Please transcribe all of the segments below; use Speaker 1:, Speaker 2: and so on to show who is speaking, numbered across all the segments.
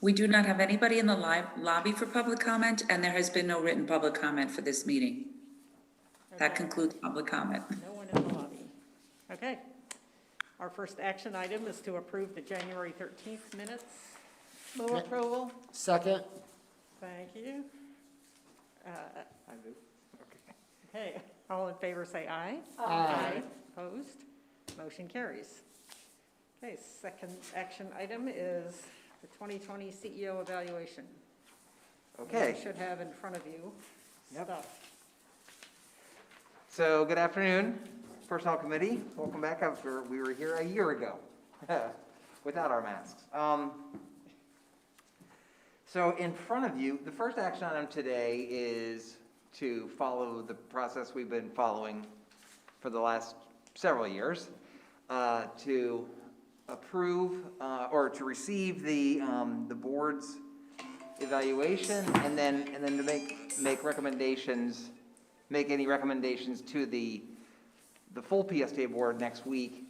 Speaker 1: We do not have anybody in the lobby for public comment, and there has been no written public comment for this meeting. That
Speaker 2: Okay.
Speaker 1: concludes public comment.
Speaker 2: No one in the lobby. Okay. Our first action item is to approve the January 13th minutes.
Speaker 3: Move approval.
Speaker 4: Second.
Speaker 2: Thank you.
Speaker 4: I do.
Speaker 2: Okay, all in favor say aye.
Speaker 4: Aye.
Speaker 2: Opposed? Motion carries. Okay, second action item is the 2020 CEO evaluation.
Speaker 5: Okay,
Speaker 2: You should have in front of you
Speaker 5: Yep.
Speaker 2: stuff.
Speaker 5: so good afternoon, Personnel Committee. Welcome back after we were here a year ago without our masks. So in front of you, the first action item today is to follow the process we've been following for the last several years, to approve or to receive the board's evaluation, and then to make recommendations, make any recommendations to the full PSTA board next week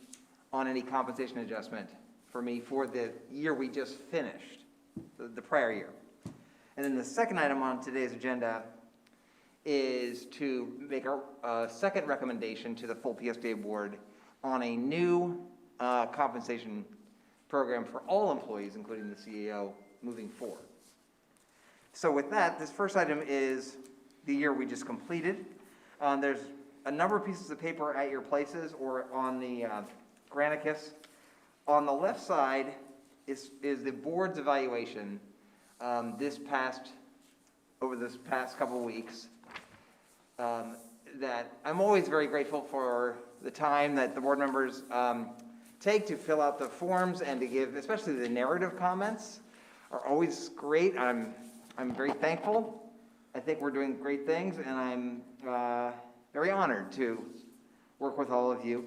Speaker 5: on any compensation adjustment for me for the year we just finished, the prior year. And then the second item on today's agenda is to make a second recommendation to the full PSTA board on a new compensation program for all employees, including the CEO, moving forward. So with that, this first item is the year we just completed. There's a number of pieces of paper at your places or on the Granicus. On the left side is the board's evaluation over this past couple of weeks. That I'm always very grateful for the time that the board members take to fill out the forms and to give, especially the narrative comments are always great. I'm very thankful. I think we're doing great things, and I'm very honored to work with all of you.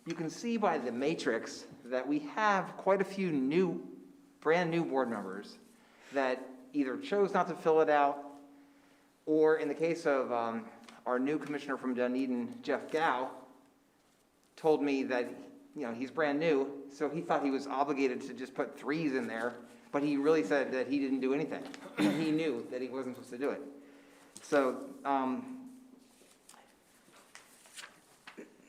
Speaker 5: You can see by the matrix that we have quite a few brand new board members that either chose not to fill it out, or in the case of our new commissioner from Dunedin, Jeff Gow, told me that he's brand new, so he thought he was obligated to just put 3s in there, but he really said that he didn't do anything. He knew that he wasn't supposed to do it. So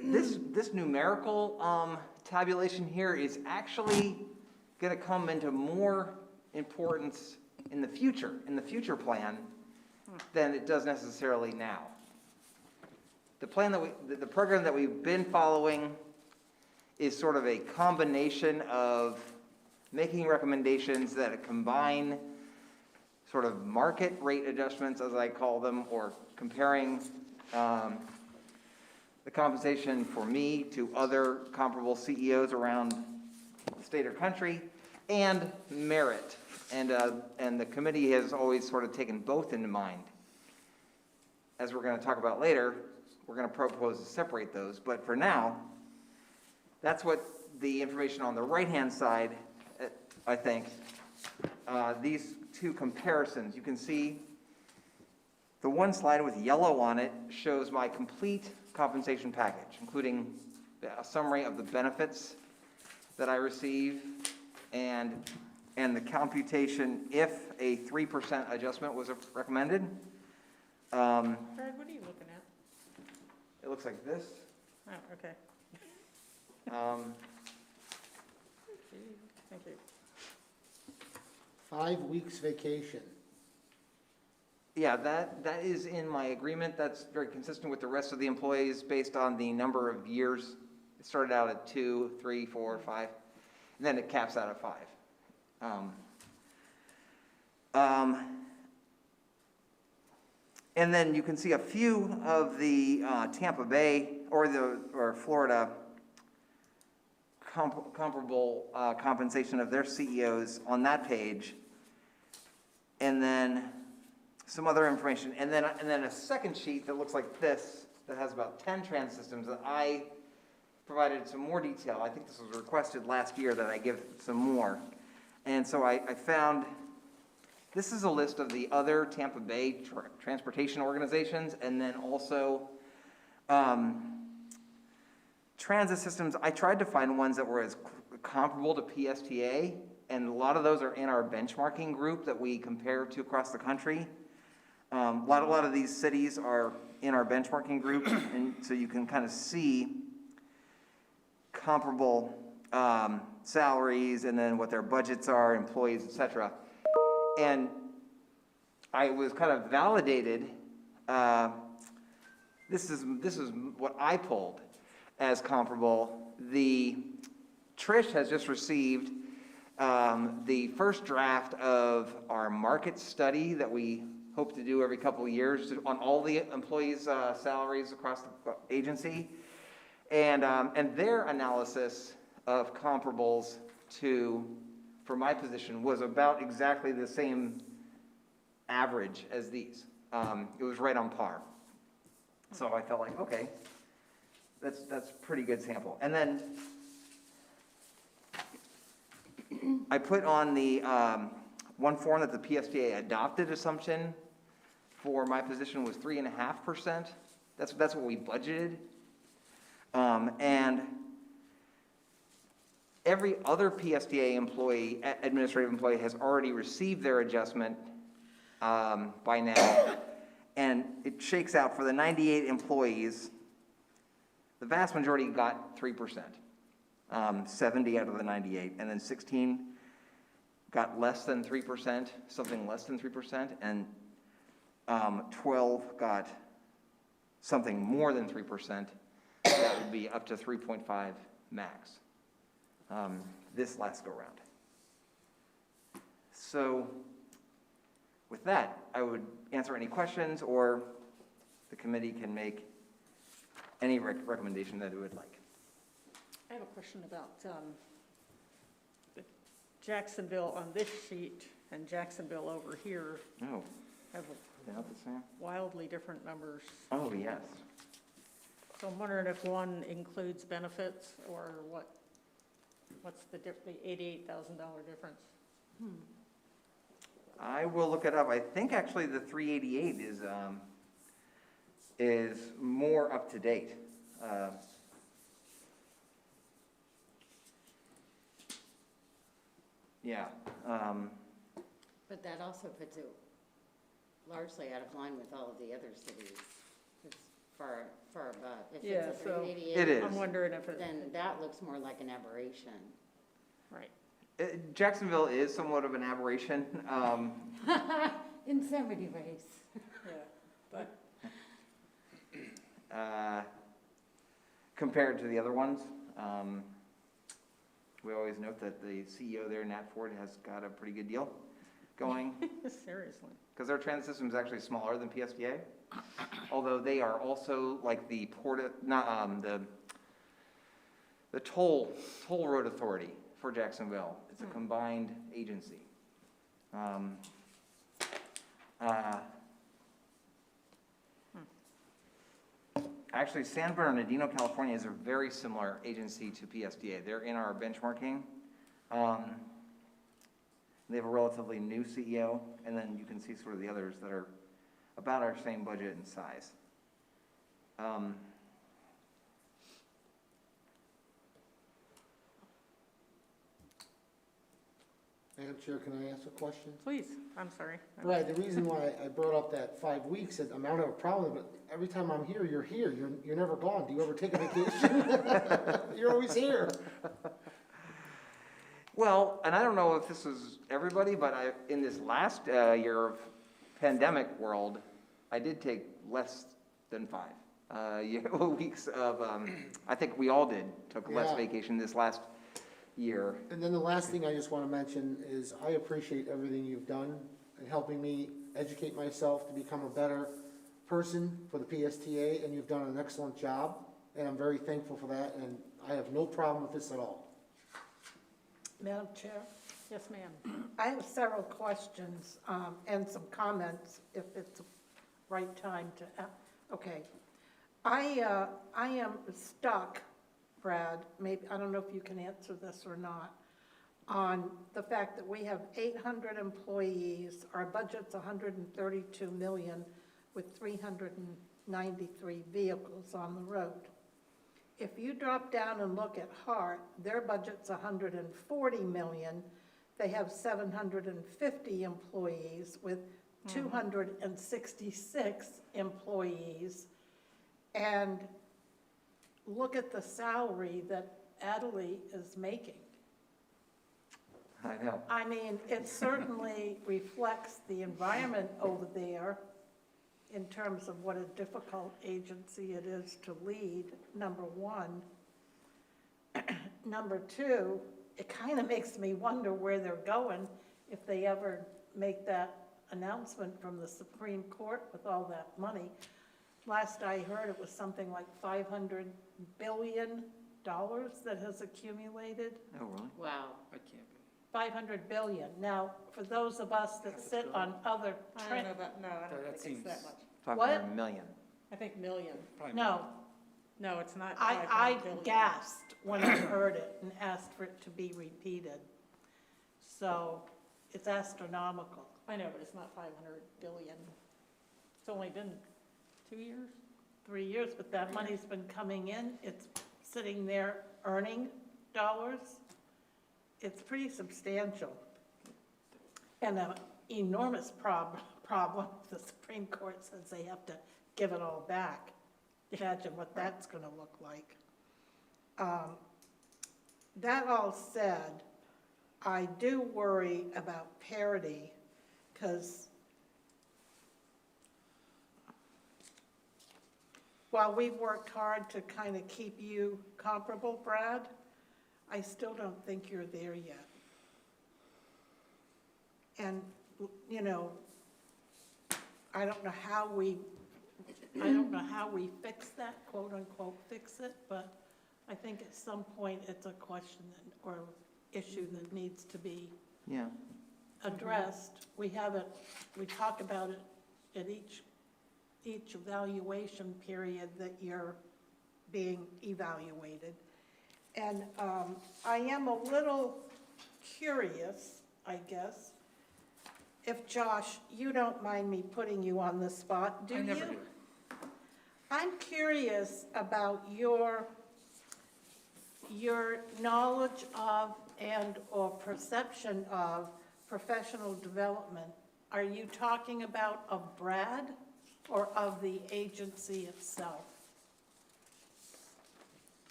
Speaker 5: this numerical tabulation here is actually going to come into more importance in the future plan than it does necessarily now. The program that we've been following is sort of a combination of making recommendations that combine sort of market rate adjustments, as I call them, or comparing the compensation for me to other comparable CEOs around the state or country, and merit. And the committee has always sort of taken both into mind. As we're going to talk about later, we're going to propose to separate those. But for now, that's what the information on the right-hand side, I think, these two comparisons. You can see the one slide with yellow on it shows my complete compensation package, including a summary of the benefits that I receive and the computation if a 3% adjustment was recommended.
Speaker 2: Fred, what are you looking at?
Speaker 5: It looks like this.
Speaker 2: Oh, okay. Thank you.
Speaker 4: 5 weeks vacation.
Speaker 5: Yeah, that is in my agreement. That's very consistent with the rest of the employees based on the number of years. It started out at 2, 3, 4, 5, and then it caps out at 5. And then you can see a few of the Tampa Bay or Florida comparable compensation of their CEOs on that page, and then some other information, and then a second sheet that looks like this that has about 10 trans systems that I provided some more detail. I think this was requested last year that I give some more, and so I found this is a list of the other Tampa Bay transportation organizations, and then also transit systems. I tried to find ones that were as comparable to PSTA and a lot of those are in our benchmarking group that we compare to across the country. A lot of these cities are in our benchmarking group, and so you can kind of see comparable salaries and then what their budgets are, employees, et cetera. And I was kind of validated. This is what I pulled as comparable. Trish has just received the first draft of our market study that we hope to do every couple of years on all the employees' salaries across the agency, and their analysis of comparables for my position was about exactly the same average as these. It was right on par. So I felt like, okay, that's pretty good sample. And then I put on the one form that the PSTA adopted assumption for my position was 3.5%. That's what we budgeted. And every other PSTA employee, administrative employee, has already received their adjustment by now. And it shakes out for the 98 employees, the vast majority got 3%, 70 out of the 98, and then 16 got less than 3%, something less than 3%, and 12 got something more than 3%. That would be up to 3.5 max this last go round. So with that, I would answer any questions, or the committee can make any recommendation that it would like.
Speaker 2: I have a question about the Jacksonville on this sheet and Jacksonville over here
Speaker 5: Oh,
Speaker 2: have
Speaker 5: they're not the same?
Speaker 2: wildly different numbers.
Speaker 5: Oh, yes.
Speaker 2: So I'm wondering if one includes benefits or what's the $88,000 difference?
Speaker 5: I will look it up. I think actually the 388 is more up to date. Yeah.
Speaker 6: But that also puts it largely out of line with all of the other cities. It's far above. If
Speaker 2: Yeah,
Speaker 6: it's a
Speaker 2: so-
Speaker 6: 388,
Speaker 5: It is.
Speaker 2: I'm wondering if it,
Speaker 6: then that looks more like an aberration.
Speaker 2: right.
Speaker 5: Jacksonville is somewhat of an aberration.
Speaker 6: In so many ways.
Speaker 2: Yeah, but
Speaker 5: Compared to the other ones. We always note that the CEO there, Nat Ford, has got a pretty good deal going,
Speaker 2: seriously.
Speaker 5: because their transit system is actually smaller than PSDA, although they are also like the the toll road authority for Jacksonville. It's a combined agency. Actually, San Bernardino, California is a very similar agency to PSDA. They're in our benchmarking. They have a relatively new CEO, and then you can see sort of the others that are about our same budget and size.
Speaker 4: Madam Chair, can I ask a question?
Speaker 2: Please, I'm sorry.
Speaker 4: Right, the reason why I brought up that 5 weeks is I don't have a problem, but every time I'm here, you're here. You're never gone. Do you ever take a vacation? You're always here.
Speaker 5: Well, and I don't know if this is everybody, but in this last year of pandemic world, I did take less than 5 weeks of, I think we all took less
Speaker 4: Yeah.
Speaker 5: vacation this last year.
Speaker 4: And then the last thing I just want to mention is I appreciate everything you've done in helping me educate myself to become a better person for the PSTA, and you've done an excellent job, and I'm very thankful for that, and I have no problem with this at all.
Speaker 3: Madam Chair,
Speaker 2: Yes, ma'am.
Speaker 3: I have several questions and some comments, if it's the right time to, okay. I am stuck, Brad, maybe, I don't know if you can answer this or not, on the fact that we have 800 employees, our budget's 132 million with 393 vehicles on the road. If you drop down and look at Hart, their budget's 140 million, they have 750 employees with 266 employees. And look at the salary that Adelie is making.
Speaker 5: I know.
Speaker 3: I mean, it certainly reflects the environment over there in terms of what a difficult agency it is to lead, number one. Number two, it kind of makes me wonder where they're going if they ever make that announcement from the Supreme Court with all that money. Last I heard, it was something like $500 billion that has accumulated.
Speaker 5: Oh, really?
Speaker 6: Wow.
Speaker 7: I can't be.
Speaker 3: 500 billion. Now, for those of us that sit on other,
Speaker 2: I don't know about, no, I don't
Speaker 7: That
Speaker 2: think it's that
Speaker 7: seems-
Speaker 2: much.
Speaker 5: 500 million.
Speaker 2: I think million.
Speaker 7: Probably
Speaker 3: no,
Speaker 2: No, it's not
Speaker 3: I
Speaker 2: 500 billion.
Speaker 3: gasped when I heard it and asked for it to be repeated. So it's astronomical.
Speaker 2: I know, but it's not 500 billion. It's only been 2 years?
Speaker 3: 3 years, but that money's been coming in. It's sitting there earning dollars. It's pretty substantial. And an enormous problem, the Supreme Court says they have to give it all back. Imagine what that's going to look like. That all said, I do worry about parity because while we've worked hard to kind of keep you comparable, Brad, I still don't think you're there yet. And, you know, I don't know how we fix that, quote unquote, fix it, but I think at some point it's a question that, or issue that needs to be
Speaker 5: Yeah.
Speaker 3: addressed. We have it, we talk about it at each evaluation period that you're being evaluated. And I am a little curious, I guess, if Josh, you don't mind me putting you on the spot, do you?
Speaker 7: I never do.
Speaker 3: I'm curious about your knowledge of and/or perception of professional development. Are you talking about of Brad or of the agency itself?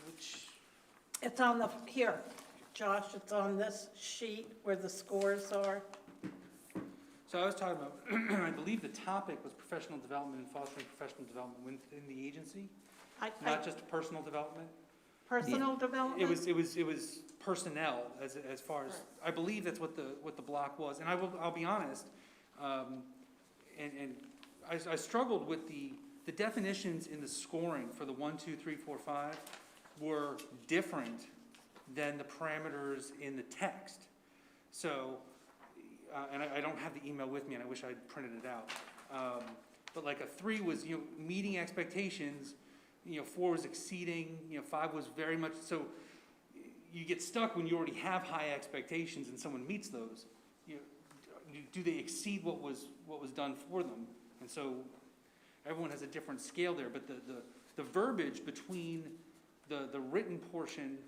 Speaker 7: Which,
Speaker 3: It's on the, here, Josh, it's on this sheet where the scores are.
Speaker 7: so I was talking about, I believe the topic was professional development and fostering professional development within the agency, not just personal development.
Speaker 3: Personal development?
Speaker 7: It was personnel as far as, I believe that's what the block was. And I'll be honest, and I struggled with the definitions in the scoring for the 1, 2, 3, 4, 5 were different than the parameters in the text. So, and I don't have the email with me, and I wish I'd printed it out. But like a 3 was, meeting expectations, 4 was exceeding, 5 was very much, so you get stuck when you already have high expectations and someone meets those. Do they exceed what was done for them? And so everyone has a different scale there, but the verbiage between the written portion,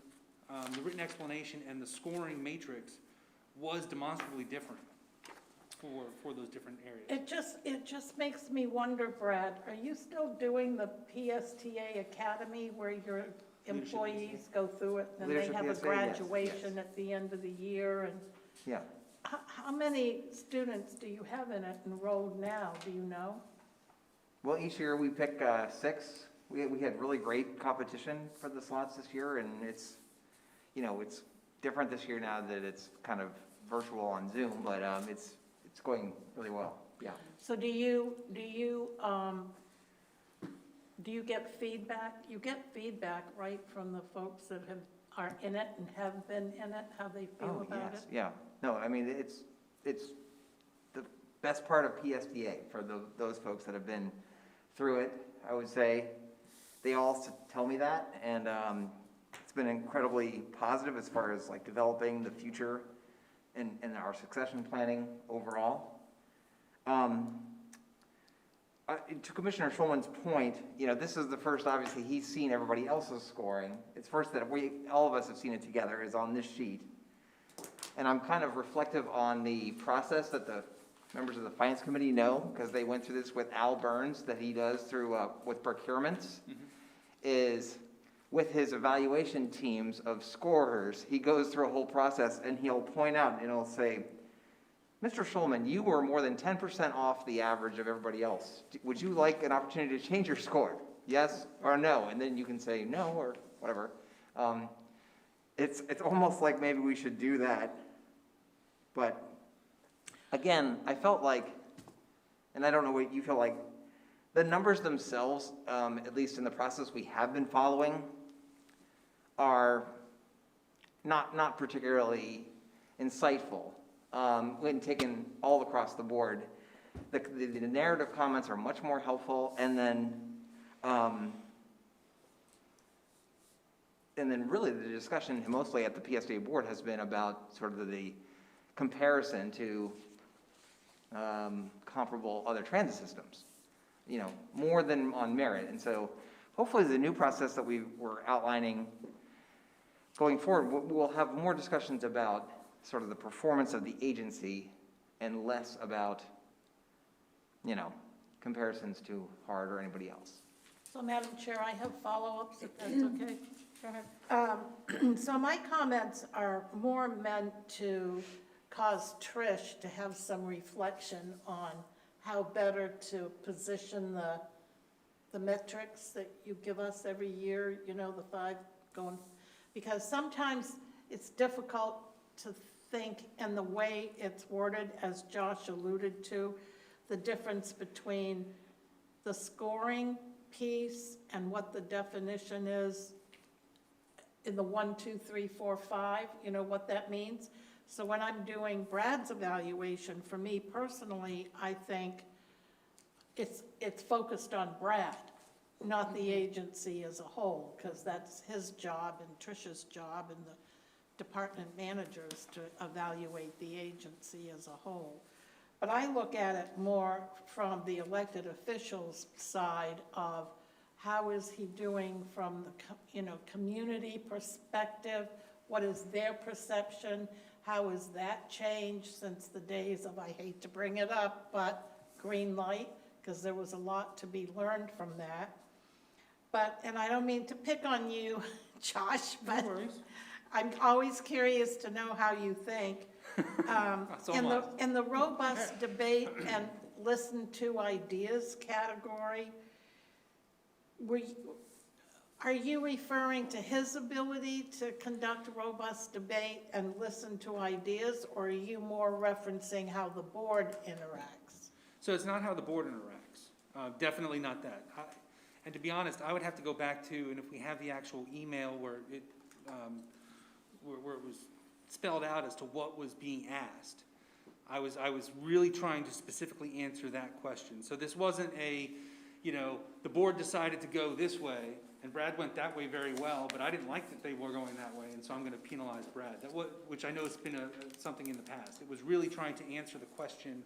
Speaker 7: the written explanation and the scoring matrix was demonstrably different for those different areas.
Speaker 3: It just makes me wonder, Brad, are you still doing the PSTA Academy where your employees go through it and they
Speaker 5: Leadership
Speaker 3: have a
Speaker 5: PSTA, yes,
Speaker 3: graduation
Speaker 5: yes.
Speaker 3: at the end of the year? And
Speaker 5: Yeah.
Speaker 3: how many students do you have in it enrolled now? Do you know?
Speaker 5: Well, each year we pick 6. We had really great competition for the slots this year, and it's different this year now that it's kind of virtual on Zoom, but it's going really well. Yeah.
Speaker 3: So do you get feedback? You get feedback, right, from the folks that are in it and have been in it, how they feel about it?
Speaker 5: Yeah. No, I mean, it's the best part of PSTA for those folks that have been through it. I would say they all tell me that, and it's been incredibly positive as far as like developing the future and our succession planning overall. To Commissioner Schulman's point, this is the first, obviously, he's seen everybody else's scoring. It's first that all of us have seen it together, is on this sheet. And I'm kind of reflective on the process that the members of the finance committee know, because they went through this with Al Burns, that he does through, with procurements, is with his evaluation teams of scorers, he goes through a whole process and he'll point out and he'll say, Mr. Schulman, you were more than 10% off the average of everybody else. Would you like an opportunity to change your score? Yes or no? And then you can say no or whatever. It's almost like maybe we should do that. But again, I felt like, and I don't know what you feel like, the numbers themselves, at least in the process we have been following, are not particularly insightful. When taken all across the board, the narrative comments are much more helpful, and then really the discussion mostly at the PSDA board has been about sort of the comparison to comparable other transit systems, you know, more than on merit. And so hopefully the new process that we were outlining going forward, we'll have more discussions about sort of the performance of the agency and less about, you know, comparisons to HARD or anybody else.
Speaker 3: So, Madam Chair, I have follow-ups, if that's okay. Go ahead. So my comments are more meant to cause Trish to have some reflection on how better to position the metrics that you give us every year, you know, the 5 going, because sometimes it's difficult to think in the way it's worded, as Josh alluded to, the difference between the scoring piece and what the definition is in the 1, 2, 3, 4, 5, you know what that means. So when I'm doing Brad's evaluation, for me personally, I think it's focused on Brad, not the agency as a whole, because that's his job and Tricia's job and the department managers to evaluate the agency as a whole. But I look at it more from the elected officials' side of how is he doing from the community perspective? What is their perception? How has that changed since the days of, I hate to bring it up, but green light, because there was a lot to be learned from that. But, and I don't mean to pick on you, Josh, but I'm always curious to know how you think. In the robust debate and listen to ideas category, are you referring to his ability to conduct robust debate and listen to ideas, or are you more referencing how the board interacts?
Speaker 7: So it's not how the board interacts, definitely not that. And to be honest, I would have to go back to, and if we have the actual email where it was spelled out as to what was being asked, I was really trying to specifically answer that question. So this wasn't a, the board decided to go this way, and Brad went that way very well, but I didn't like that they were going that way, and so I'm going to penalize Brad. Which I know has been something in the past. It was really trying to answer the question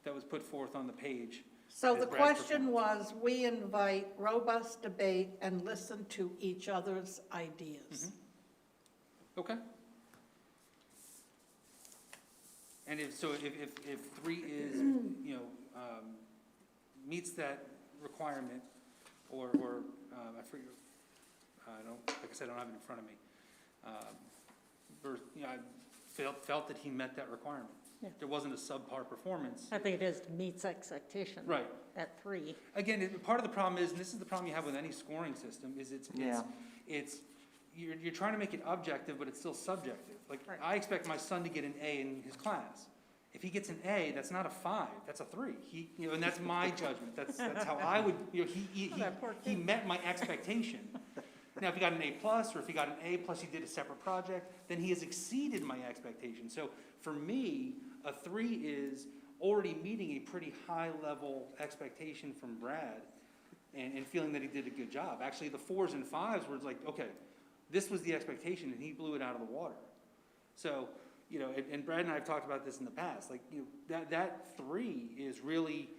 Speaker 7: that was put forth on the page.
Speaker 3: So the question was, we invite robust debate and listen to each other's ideas.
Speaker 7: Mm-hmm. Okay. And if 3 is, meets that requirement, or I forget, like I said, I don't have it in front of me. I felt that he met that requirement.
Speaker 2: Yeah.
Speaker 7: There wasn't a subpar performance.
Speaker 2: I think it is meets expectation.
Speaker 7: Right.
Speaker 2: At 3.
Speaker 7: Again, part of the problem is, and this is the problem you have with any scoring system, is you're trying to make it objective, but it's still subjective. Like,
Speaker 2: Right.
Speaker 7: I expect my son to get an A in his class. If he gets an A, that's not a 5, that's a 3. And that's my judgment. That's how I would, he met my expectation. Now, if he got an A+, or if he got an A+, he did a separate project, then he has exceeded my expectation. So for me, a 3 is already meeting a pretty high level expectation from Brad and feeling that he did a good job. Actually, the 4s and 5s were like, okay, this was the expectation, and he blew it out of the water. So, and Brad and I have talked about this in the past, like, that 3 is really,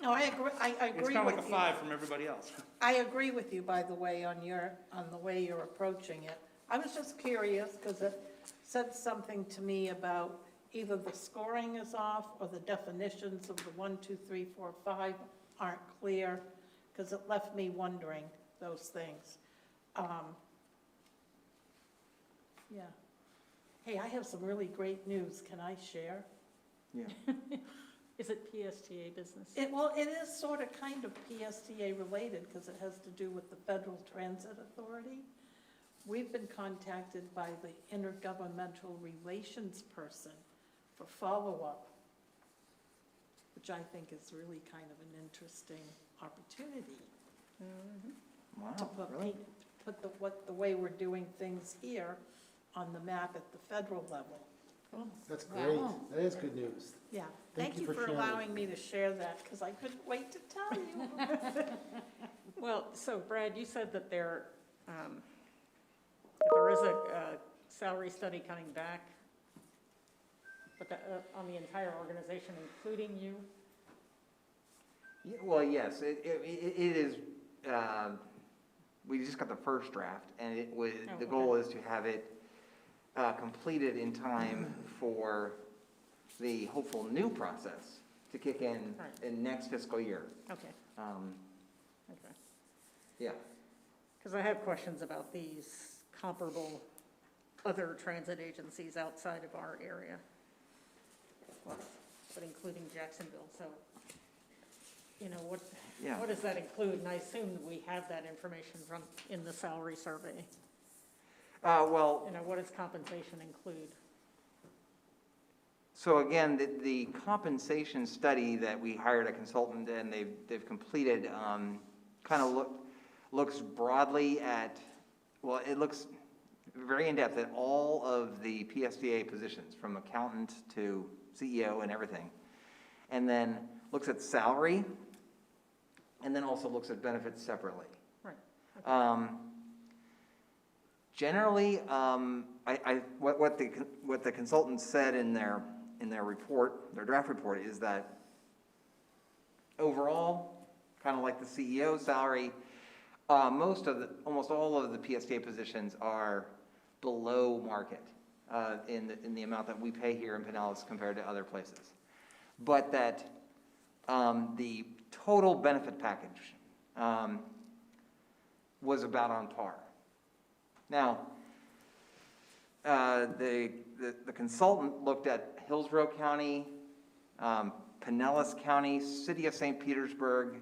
Speaker 3: No, I agree. I agree.
Speaker 7: it's kind of like a
Speaker 3: with
Speaker 7: 5 from everybody else.
Speaker 3: I agree with you, by the way, on the way you're approaching it. I was just curious because said something to me about either the scoring is off or the definitions of the 1, 2, 3, 4, 5 aren't clear, because it left me wondering those things. Yeah. Hey, I have some really great news. Can I share?
Speaker 5: Yeah.
Speaker 2: Is it PSTA business?
Speaker 3: Well, it is sort of kind of PSTA related because it has to do with the Federal Transit Authority. We've been contacted by the intergovernmental relations person for follow-up, which I think is really kind of an interesting opportunity to
Speaker 5: Wow, really?
Speaker 3: put the way we're doing things here on the map at the federal level.
Speaker 4: That's great.
Speaker 6: Wow.
Speaker 4: That is good news.
Speaker 3: Yeah,
Speaker 4: Thank
Speaker 3: thank
Speaker 4: you
Speaker 3: you
Speaker 4: for
Speaker 3: for
Speaker 4: sharing.
Speaker 3: allowing me to share that, because I couldn't wait to tell you.
Speaker 2: Well, so Brad, you said that there is a salary study coming back, but on the entire organization, including you?
Speaker 5: Yeah, well, yes, it is, we just got the first draft, and it was,
Speaker 2: Oh,
Speaker 5: the goal is to have it completed in time for the hopeful new process to kick in
Speaker 2: Right.
Speaker 5: in next fiscal year.
Speaker 2: Okay,
Speaker 5: Um,
Speaker 2: okay.
Speaker 5: Yeah,
Speaker 2: Because I have questions about these comparable other transit agencies outside of our area, well, but including Jacksonville, so, you know,
Speaker 5: Yeah.
Speaker 2: what does that include? And I assume that we have that information from, in the salary survey.
Speaker 5: well,
Speaker 2: You know, what does compensation include?
Speaker 5: so again, the compensation study that we hired a consultant and they've completed, kind of looks broadly at, well, it looks very in-depth at all of the PSDA positions, from accountant to CEO and everything. And then looks at salary, and then also looks at benefits separately.
Speaker 2: Right.
Speaker 5: Generally, what the consultants said in their report, their draft report, is that overall, kind of like the CEO salary, almost all of the PSTA positions are below market in the amount that we pay here in Pinellas compared to other places. But that the total benefit package was about on par. Now, the consultant looked at Hillsborough County, Pinellas County, City of St. Petersburg,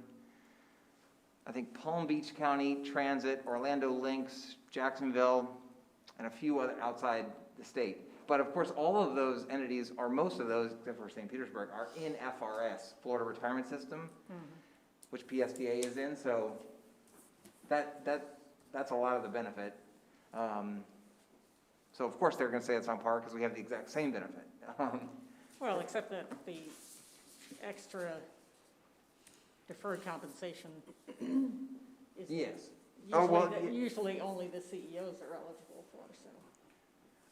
Speaker 5: I think Palm Beach County Transit, Orlando Lynx, Jacksonville, and a few other outside the state. But of course, all of those entities, or most of those, except for St. Petersburg, are in FRS, Florida Retirement System, which PSDA is in, so that's a lot of the benefit. So of course, they're gonna say it's on par because we have the exact same benefit.
Speaker 2: Well, except that the extra deferred compensation is
Speaker 5: Yes. Oh, well,
Speaker 2: usually only the CEOs are eligible for, so.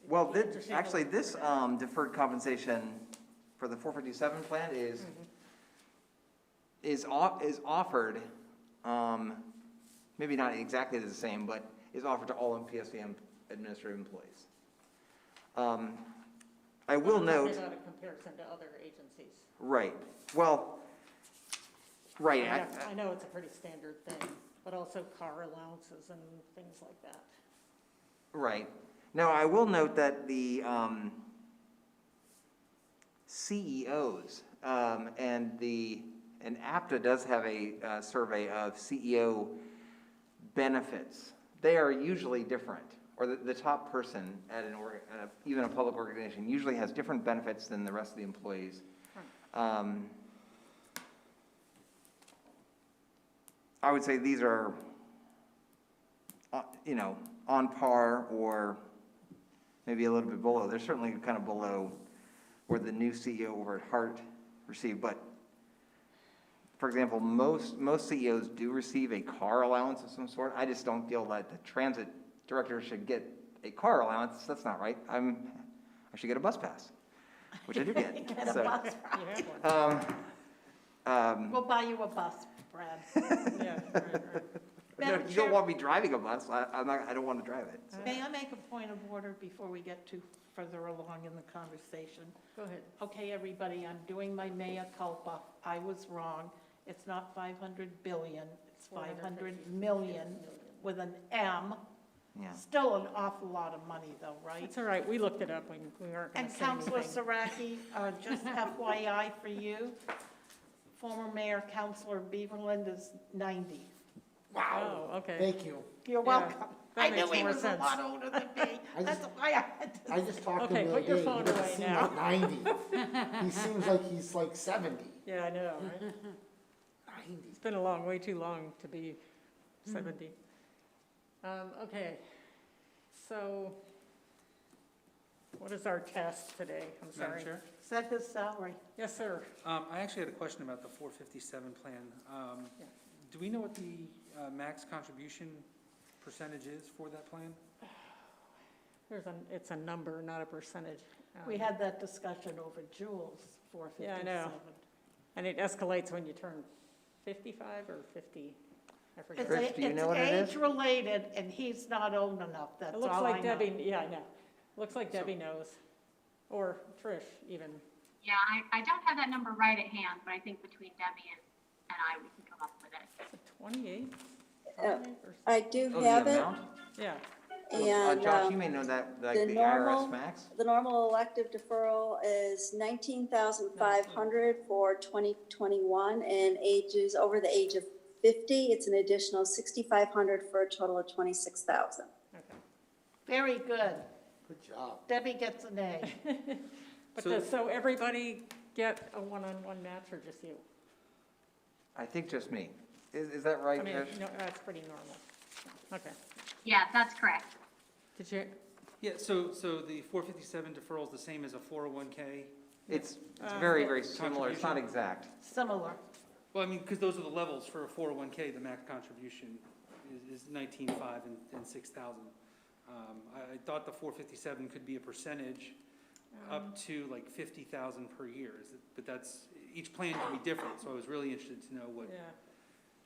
Speaker 2: it'd
Speaker 5: Well,
Speaker 2: be interesting to
Speaker 5: actually,
Speaker 2: look
Speaker 5: this
Speaker 2: at that.
Speaker 5: deferred compensation for the 457 plan is offered, maybe not exactly the same, but is offered to all PSDM administrative employees. I will
Speaker 2: I'm talking
Speaker 5: note,
Speaker 2: about a comparison to other agencies.
Speaker 5: right, well, right,
Speaker 2: I know it's a pretty standard thing, but also car allowances and things like that.
Speaker 5: right. Now, I will note that the CEOs and APTA does have a survey of CEO benefits. They are usually different, or the top person at even a public organization usually has different benefits than the rest of the employees. I would say these are, on par or maybe a little bit below. They're certainly kind of below where the new CEO over at Hart received. But, for example, most CEOs do receive a car allowance of some sort. I just don't feel that the transit director should get a car allowance. That's not right. I should get a bus pass, which I do get.
Speaker 3: Get a
Speaker 5: So,
Speaker 3: bus
Speaker 2: You
Speaker 3: ride.
Speaker 2: have one.
Speaker 3: We'll buy you a bus, Brad.
Speaker 2: Yeah, right.
Speaker 5: No,
Speaker 3: Madam
Speaker 5: you
Speaker 3: Chair-
Speaker 5: don't want me driving a bus. I don't want to drive it. So.
Speaker 3: May I make a point of order before we get too further along in the conversation.
Speaker 2: Go ahead.
Speaker 3: Okay, everybody, I'm doing my mea culpa. I was wrong. It's not 500 billion, it's 500 million with an M.
Speaker 5: Yeah.
Speaker 3: Still an awful lot of money though, right?
Speaker 2: It's all right, we looked it up, we weren't gonna
Speaker 3: And
Speaker 2: say
Speaker 3: Councilor
Speaker 2: anything.
Speaker 3: Saraki, just FYI for you, former Mayor Councilor Beaverland is 90.
Speaker 2: Oh, okay.
Speaker 4: Thank you.
Speaker 3: You're
Speaker 2: Yeah,
Speaker 3: welcome.
Speaker 2: that
Speaker 3: I knew
Speaker 2: makes
Speaker 3: he
Speaker 2: more
Speaker 3: was a
Speaker 2: sense.
Speaker 3: lot older than me.
Speaker 4: I
Speaker 3: That's
Speaker 4: just-
Speaker 3: why I had to.
Speaker 4: I just talked to
Speaker 2: Okay,
Speaker 4: him the
Speaker 2: put
Speaker 4: other
Speaker 2: your
Speaker 4: day.
Speaker 2: phone
Speaker 4: He doesn't
Speaker 2: away
Speaker 4: seem
Speaker 2: now.
Speaker 4: like 90. He seems like he's like 70.
Speaker 2: Yeah, I know, right?
Speaker 4: 90.
Speaker 2: It's been a long, way too long to be 70. Okay, so what is our test today? I'm
Speaker 7: Madam
Speaker 2: sorry.
Speaker 7: Chair?
Speaker 3: Set his salary.
Speaker 2: Yes, sir.
Speaker 7: I actually had a question about the 457 plan.
Speaker 2: Yeah.
Speaker 7: Do we know what the max contribution percentage is for that plan?
Speaker 2: It's a number, not a percentage.
Speaker 3: We had that discussion over Jules, 457.
Speaker 2: Yeah, I know. And it escalates when you turn 55 or 50, I forget.
Speaker 3: It's
Speaker 5: Rich, do you know what it is?
Speaker 3: age-related, and he's not old enough, that's
Speaker 2: It looks
Speaker 3: all I
Speaker 2: like
Speaker 3: know.
Speaker 2: Debbie, yeah, I know. Looks like Debbie knows, or Trish even.
Speaker 8: Yeah, I don't have that number right at hand, but I think between Debbie and I, we can come up with it.
Speaker 2: Is it 28?
Speaker 9: I do
Speaker 5: Oh,
Speaker 9: have
Speaker 5: the
Speaker 9: it,
Speaker 5: amount?
Speaker 2: Yeah,
Speaker 9: and
Speaker 5: Josh, you may know that, like
Speaker 9: the
Speaker 5: the
Speaker 9: normal-
Speaker 5: IRS max?
Speaker 9: the normal elective deferral is 19,500 for 2021, and ages over the age of 50, it's an additional 6,500 for a total of 26,000.
Speaker 2: okay.
Speaker 3: Very good.
Speaker 4: Good job.
Speaker 3: Debbie gets an A.
Speaker 2: But
Speaker 7: So-
Speaker 2: does, so everybody get a one-on-one match or just you?
Speaker 5: I think just me. Is that right,
Speaker 2: I mean,
Speaker 5: Trish?
Speaker 2: no, that's pretty normal. Okay.
Speaker 8: Yeah, that's correct.
Speaker 2: Did you,
Speaker 7: Yeah, so the 457 deferral is the same as a 401K?
Speaker 5: It's
Speaker 2: Uh,
Speaker 5: very, very similar. It's not exact.
Speaker 3: Similar.
Speaker 7: Well, I mean, because those are the levels for a 401K, the max contribution is 19.5 and 6,000. I thought the 457 could be a percentage up to like 50,000 per year, but that's, each plan can be different, so I was really interested to know what,
Speaker 2: yeah.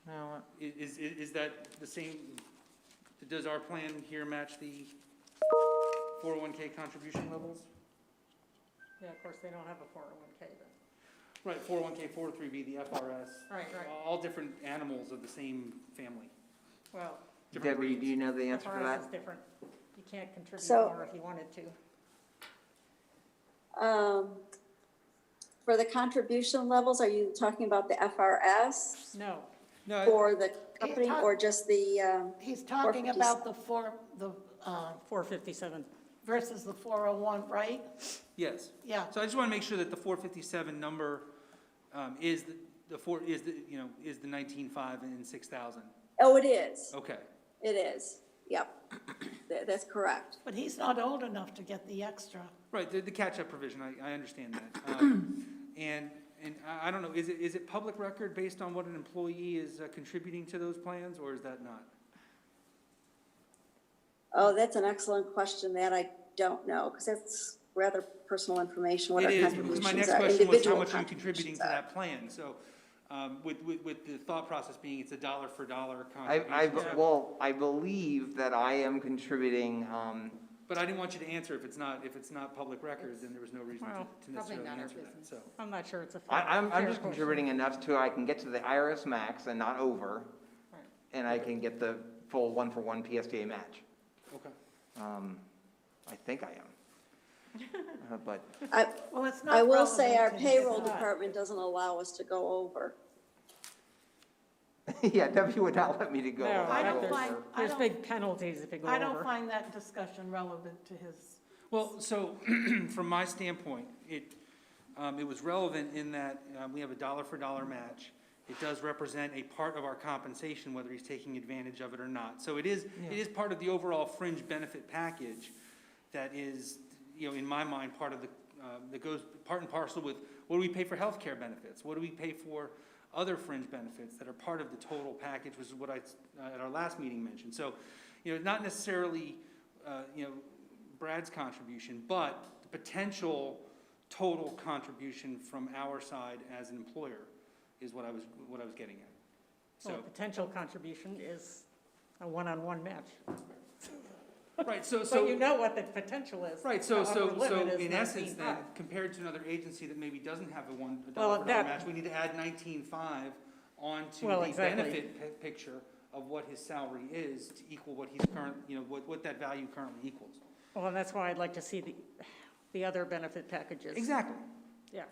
Speaker 5: No,
Speaker 7: is that the same, does our plan here match the 401K contribution levels?
Speaker 2: Yeah, of course, they don't have a 401K, but,
Speaker 7: Right, 401K, 403B, the FRS.
Speaker 2: right.
Speaker 7: All different animals of the same family.
Speaker 2: Well,
Speaker 7: Different
Speaker 5: Debbie, do
Speaker 7: breeds.
Speaker 5: you know the answer for
Speaker 2: FRS
Speaker 5: that?
Speaker 2: is different. You can't contribute
Speaker 9: So-
Speaker 2: more if you wanted to.
Speaker 9: For the contribution levels, are you talking about the FRS
Speaker 2: No,
Speaker 7: No,
Speaker 9: for the company or just the,
Speaker 3: He's talking
Speaker 9: 457.
Speaker 3: about the
Speaker 2: 457.
Speaker 3: versus the 401, right?
Speaker 7: yes.
Speaker 3: Yeah.
Speaker 7: So I just want to make sure that the 457 number is is the 19.5 and 6,000.
Speaker 9: oh, it is,
Speaker 7: Okay.
Speaker 9: it is, yep. That's correct.
Speaker 3: But he's not old enough to get the extra.
Speaker 7: Right, the catch-up provision, I understand that. And I don't know, is it public record based on what an employee is contributing to those plans, or is that not?
Speaker 9: Oh, that's an excellent question that I don't know, because that's rather personal information, what
Speaker 7: It
Speaker 9: our
Speaker 7: is, because my
Speaker 9: contributions
Speaker 7: next
Speaker 9: are,
Speaker 7: question was how
Speaker 9: individual
Speaker 7: much are you contributing
Speaker 9: contributions
Speaker 7: to
Speaker 9: are.
Speaker 7: that plan? So with the thought process being it's a dollar for dollar
Speaker 5: I
Speaker 7: contribution.
Speaker 5: well, I believe that I am contributing,
Speaker 7: But I didn't want you to answer if it's not public record, then there was no reason
Speaker 2: Well,
Speaker 7: to
Speaker 6: probably
Speaker 7: necessarily
Speaker 6: not our
Speaker 7: answer that,
Speaker 6: business.
Speaker 7: so.
Speaker 2: I'm not sure it's a fair.
Speaker 5: I'm
Speaker 2: fair
Speaker 5: just
Speaker 2: question.
Speaker 5: contributing enough to I can get to the IRS max and not over,
Speaker 2: Right.
Speaker 5: and I can get the full one-for-one PSTA match.
Speaker 7: Okay.
Speaker 5: I think I am. But,
Speaker 3: Well, it's not
Speaker 9: I will say our
Speaker 3: relevant to his-
Speaker 9: payroll department doesn't allow us to go over.
Speaker 5: yeah, Debbie would not let me to go.
Speaker 2: No,
Speaker 3: I don't
Speaker 5: over.
Speaker 3: find-
Speaker 2: There's big penalties if you go
Speaker 3: I don't
Speaker 2: over.
Speaker 3: find that discussion relevant to his,
Speaker 7: Well, so from my standpoint, it was relevant in that we have a dollar for dollar match. It does represent a part of our compensation, whether he's taking advantage of it or not. So it is part of the overall fringe benefit package that is, in my mind, part of the, that goes part and parcel with what do we pay for healthcare benefits? What do we pay for other fringe benefits that are part of the total package, which is what I, at our last meeting mentioned. So, not necessarily, Brad's contribution, but the potential total contribution from our side as an employer is what I was getting at. So,
Speaker 2: Well, potential contribution is a one-on-one match.
Speaker 7: Right, so,
Speaker 2: But you know what the potential is.
Speaker 7: right, so,
Speaker 2: The upper limit is
Speaker 7: in essence then,
Speaker 2: 19.5.
Speaker 7: compared to another agency that maybe doesn't have a $1
Speaker 2: Well,
Speaker 7: per dollar
Speaker 2: that-
Speaker 7: match, we need to add 19.5 onto
Speaker 2: Well,
Speaker 7: the
Speaker 2: exactly.
Speaker 7: benefit picture of what his salary is to equal what he's current, what that value currently equals.
Speaker 2: Well, and that's why I'd like to see the other benefit packages.
Speaker 7: Exactly.
Speaker 2: Yeah.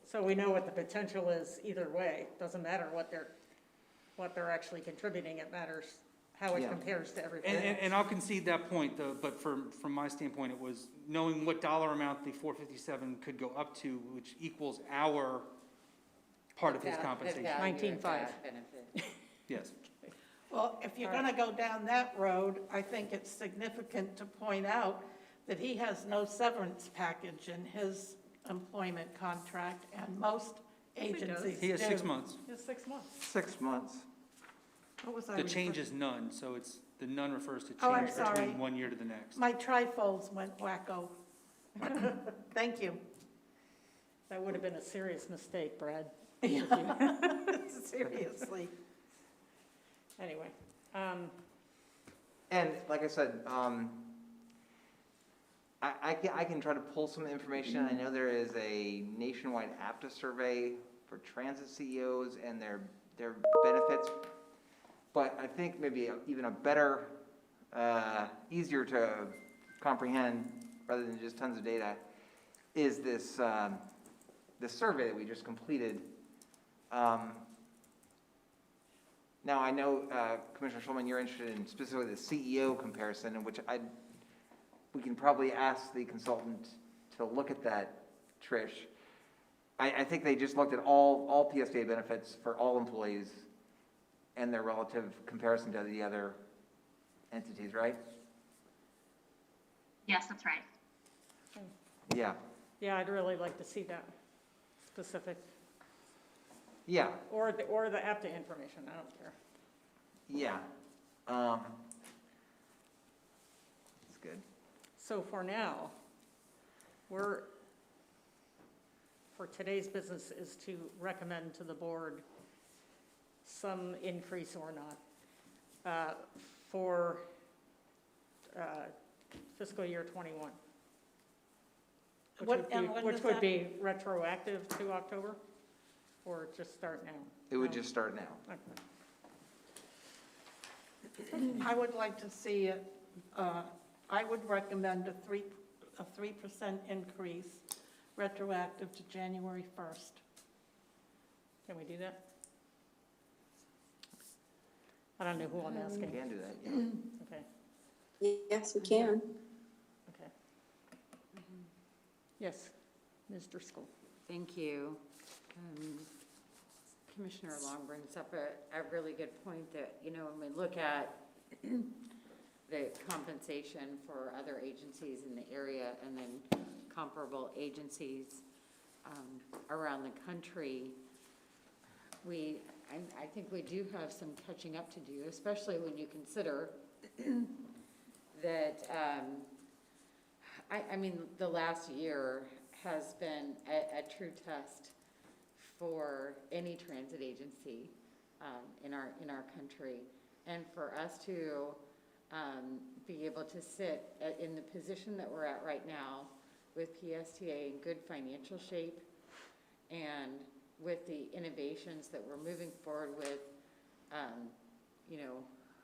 Speaker 2: So we know what the potential is either way. Doesn't matter what they're actually contributing. It matters how it
Speaker 5: Yeah.
Speaker 2: compares to everything else.
Speaker 7: And I'll concede that point, though, but from my standpoint, it was knowing what dollar amount the 457 could go up to, which equals our part of his
Speaker 6: The
Speaker 7: compensation.
Speaker 6: value of
Speaker 2: 19.5.
Speaker 6: that benefit.
Speaker 7: Yes.
Speaker 3: Well, if you're gonna go down that road, I think it's significant to point out that he has no severance package in his employment contract, and most agencies do.
Speaker 7: He has 6 months.
Speaker 2: Just 6 months.
Speaker 5: 6 months.
Speaker 3: What was I
Speaker 7: The
Speaker 3: referring-
Speaker 7: change is none, so the none refers to
Speaker 3: Oh, I'm
Speaker 7: change
Speaker 3: sorry.
Speaker 7: between 1 year to the next.
Speaker 3: My trifolds went wacko. Thank you.
Speaker 2: That would have been a serious mistake, Brad.
Speaker 3: Seriously.
Speaker 2: Anyway,
Speaker 5: And like I said, I can try to pull some information. I know there is a nationwide APTA survey for transit CEOs and their benefits. But I think maybe even a better, easier to comprehend, rather than just tons of data, is this, this survey that we just completed. Now, I know, Commissioner Schulman, you're interested in specifically the CEO comparison, in which we can probably ask the consultant to look at that, Trish. I think they just looked at all PSTA benefits for all employees and their relative comparison to the other entities, right?
Speaker 8: Yes, that's right.
Speaker 5: Yeah,
Speaker 2: yeah, I'd really like to see that specific,
Speaker 5: yeah,
Speaker 2: or the APTA information, I don't care.
Speaker 5: yeah. That's good.
Speaker 2: So for now, for today's business is to recommend to the board some increase or not for fiscal year '21.
Speaker 3: When
Speaker 2: Which
Speaker 3: does
Speaker 2: would
Speaker 3: that-
Speaker 2: be retroactive to October, or just start now?
Speaker 5: It would
Speaker 2: No.
Speaker 5: just start now.
Speaker 2: Okay.
Speaker 3: I would like to see it, I would recommend a 3% increase retroactive to January 1st.
Speaker 2: Can we do that? I don't know who I'm
Speaker 5: We
Speaker 2: asking.
Speaker 5: can do that, yeah.
Speaker 2: Okay,
Speaker 9: Yes, we can.
Speaker 2: okay. Yes, Ms. Driscoll.
Speaker 6: Thank you. Commissioner Long brings up a really good point that, when we look at the compensation for other agencies in the area and then comparable agencies around the country, I think we do have some catching up to do, especially when you consider that, I mean, the last year has been a true test for any transit agency in our country. And for us to be able to sit in the position that we're at right now with PSTA in good financial shape and with the innovations that we're moving forward with,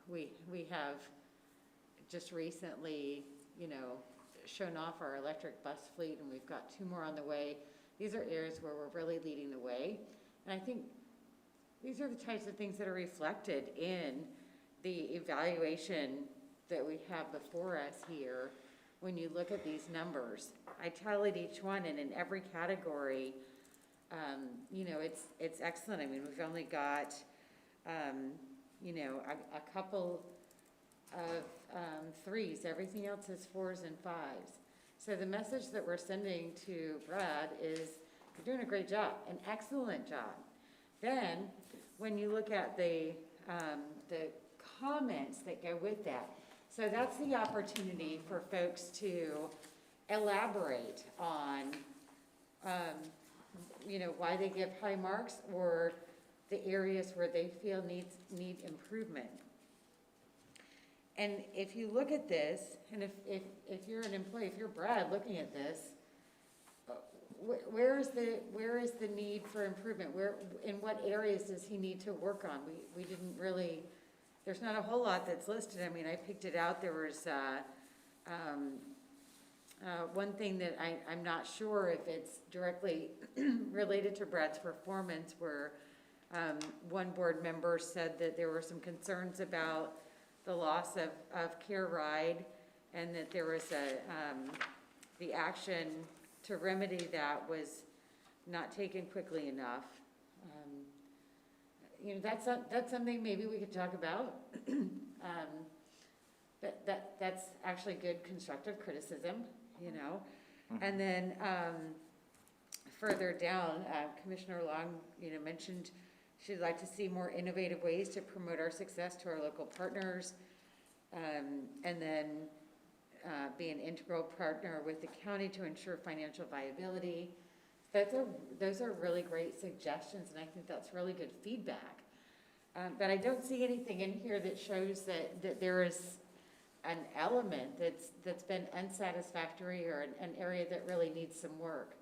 Speaker 6: we have just recently, shown off our electric bus fleet, and we've got 2 more on the way. These are areas where we're really leading the way. And I think these are the types of things that are reflected in the evaluation that we have before us here. When you look at these numbers, I tallied each one, and in every category, it's excellent. I mean, we've only got, a couple of 3s. Everything else is 4s and 5s. So the message that we're sending to Brad is, you're doing a great job, an excellent job. Then, when you look at the comments that go with that, so that's the opportunity for folks to elaborate on, why they give high marks or the areas where they feel need improvement. And if you look at this, and if you're an employee, if you're Brad looking at this, where is the need for improvement? In what areas does he need to work on? We didn't really, there's not a whole lot that's listed. I mean, I picked it out. There was, one thing that I'm not sure if it's directly related to Brad's performance, where, one board member said that there were some concerns about the loss of Care Ride, and that there was the action to remedy that was not taken quickly enough. That's something maybe we could talk about. But that's actually good constructive criticism, And then, further down, Commissioner Long, mentioned she'd like to see more innovative ways to promote our success to our local partners. And then, be an integral partner with the county to ensure financial viability. Those are really great suggestions, and I think that's really good feedback. But I don't see anything in here that shows that there is an element that's been unsatisfactory, or an area that really needs some work.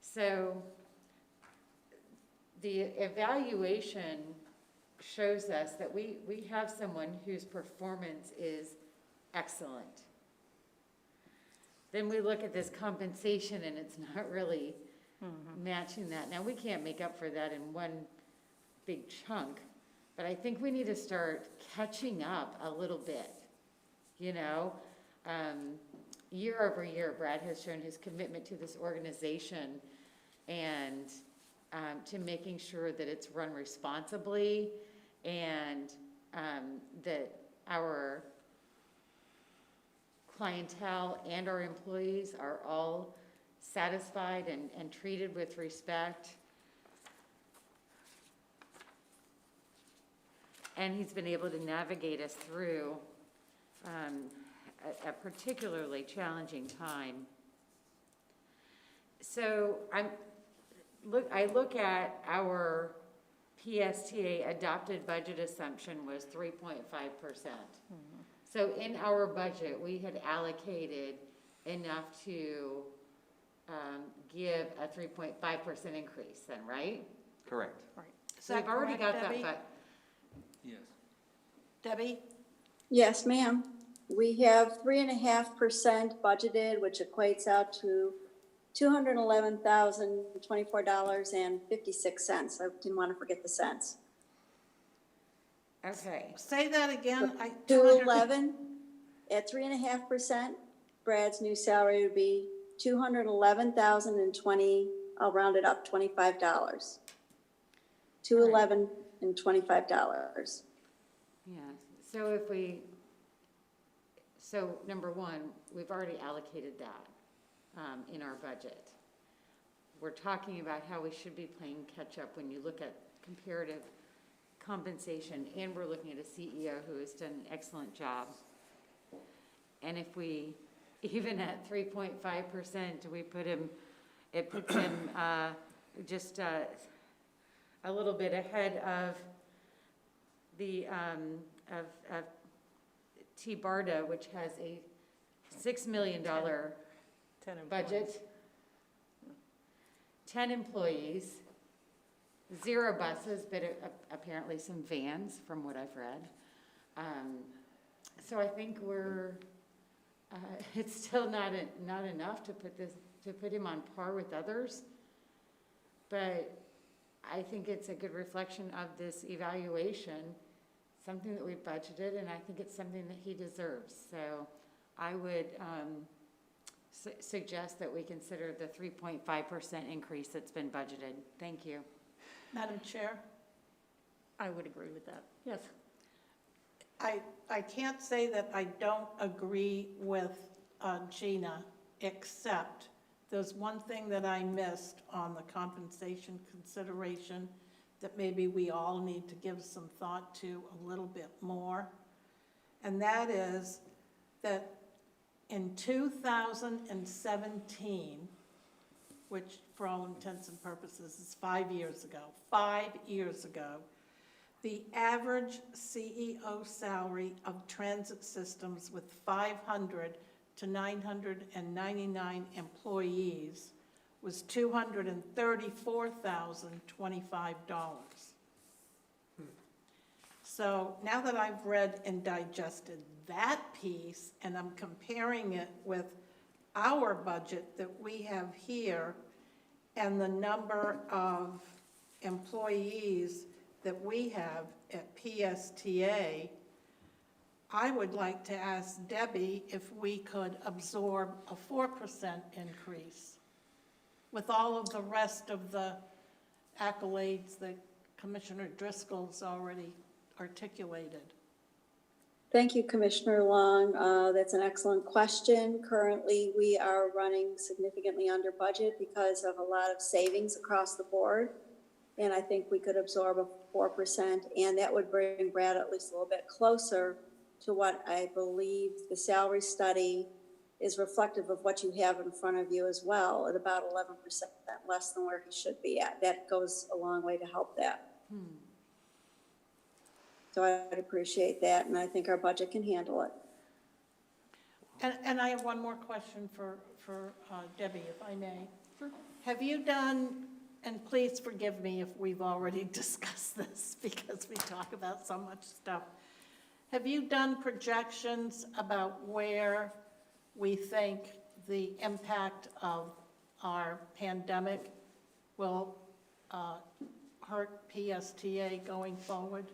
Speaker 6: So the evaluation shows us that we have someone whose performance is excellent. Then we look at this compensation, and it's not really matching that. Now, we can't make up for that in one big chunk, but I think we need to start catching up a little bit. Year over year, Brad has shown his commitment to this organization, and to making sure that it's run responsibly, and that our clientele and our employees are all satisfied and treated with respect. And he's been able to navigate us through a particularly challenging time. So I look at our PSTA adopted budget assumption was 3.5%. So in our budget, we had allocated enough to give a 3.5% increase then, right?
Speaker 5: Correct.
Speaker 6: So we've already got that,
Speaker 3: Debbie?
Speaker 6: but
Speaker 7: Yes.
Speaker 3: Debbie?
Speaker 9: Yes, ma'am. We have 3.5% budgeted, which equates out to $211,024.56. I didn't want to forget the cents.
Speaker 6: okay.
Speaker 3: Say that again.
Speaker 9: 211, at 3.5%, Brad's new salary would be $211,020, I'll round it up, $25. $211,025.
Speaker 6: Yeah, so number one, we've already allocated that in our budget. We're talking about how we should be playing catch up when you look at comparative compensation, and we're looking at a CEO who has done an excellent job. And if we, even at 3.5%, it puts him just a little bit ahead of the of T. Barda, which has a $6 million budget, 10 employees, 0 buses, but apparently some vans, from what I've read. So I think it's still not enough to put him on par with others, but I think it's a good reflection of this evaluation, something that we've budgeted, and I think it's something that he deserves. So I would suggest that we consider the 3.5% increase that's been budgeted. Thank you.
Speaker 3: Madam Chair?
Speaker 2: I would agree with that, yes.
Speaker 3: I can't say that I don't agree with Gina, except there's one thing that I missed on the compensation consideration that maybe we all need to give some thought to a little bit more. And that is that in 2017, which for all intents and purposes is 5 years ago, The average CEO salary of transit systems with 500 to 999 employees was $234,025. So now that I've read and digested that piece, and I'm comparing it with our budget that we have here and the number of employees that we have at PSTA, I would like to ask Debbie if we could absorb a 4% increase with all of the rest of the accolades that Commissioner Driscoll's already articulated.
Speaker 9: Thank you, Commissioner Long. That's an excellent question. Currently, we are running significantly under budget because of a lot of savings across the board. And I think we could absorb a 4%, and that would bring Brad at least a little bit closer to what I believe the salary study is reflective of what you have in front of you as well, at about 11% less than where he should be at. That goes a long way to help that. So I'd appreciate that, and I think our budget can handle it.
Speaker 3: And I have one more question for Debbie, if I may. Have you done, and please forgive me if we've already discussed this because we talk about so much stuff. Have you done projections about where we think the impact of our pandemic will hurt PSTA going forward?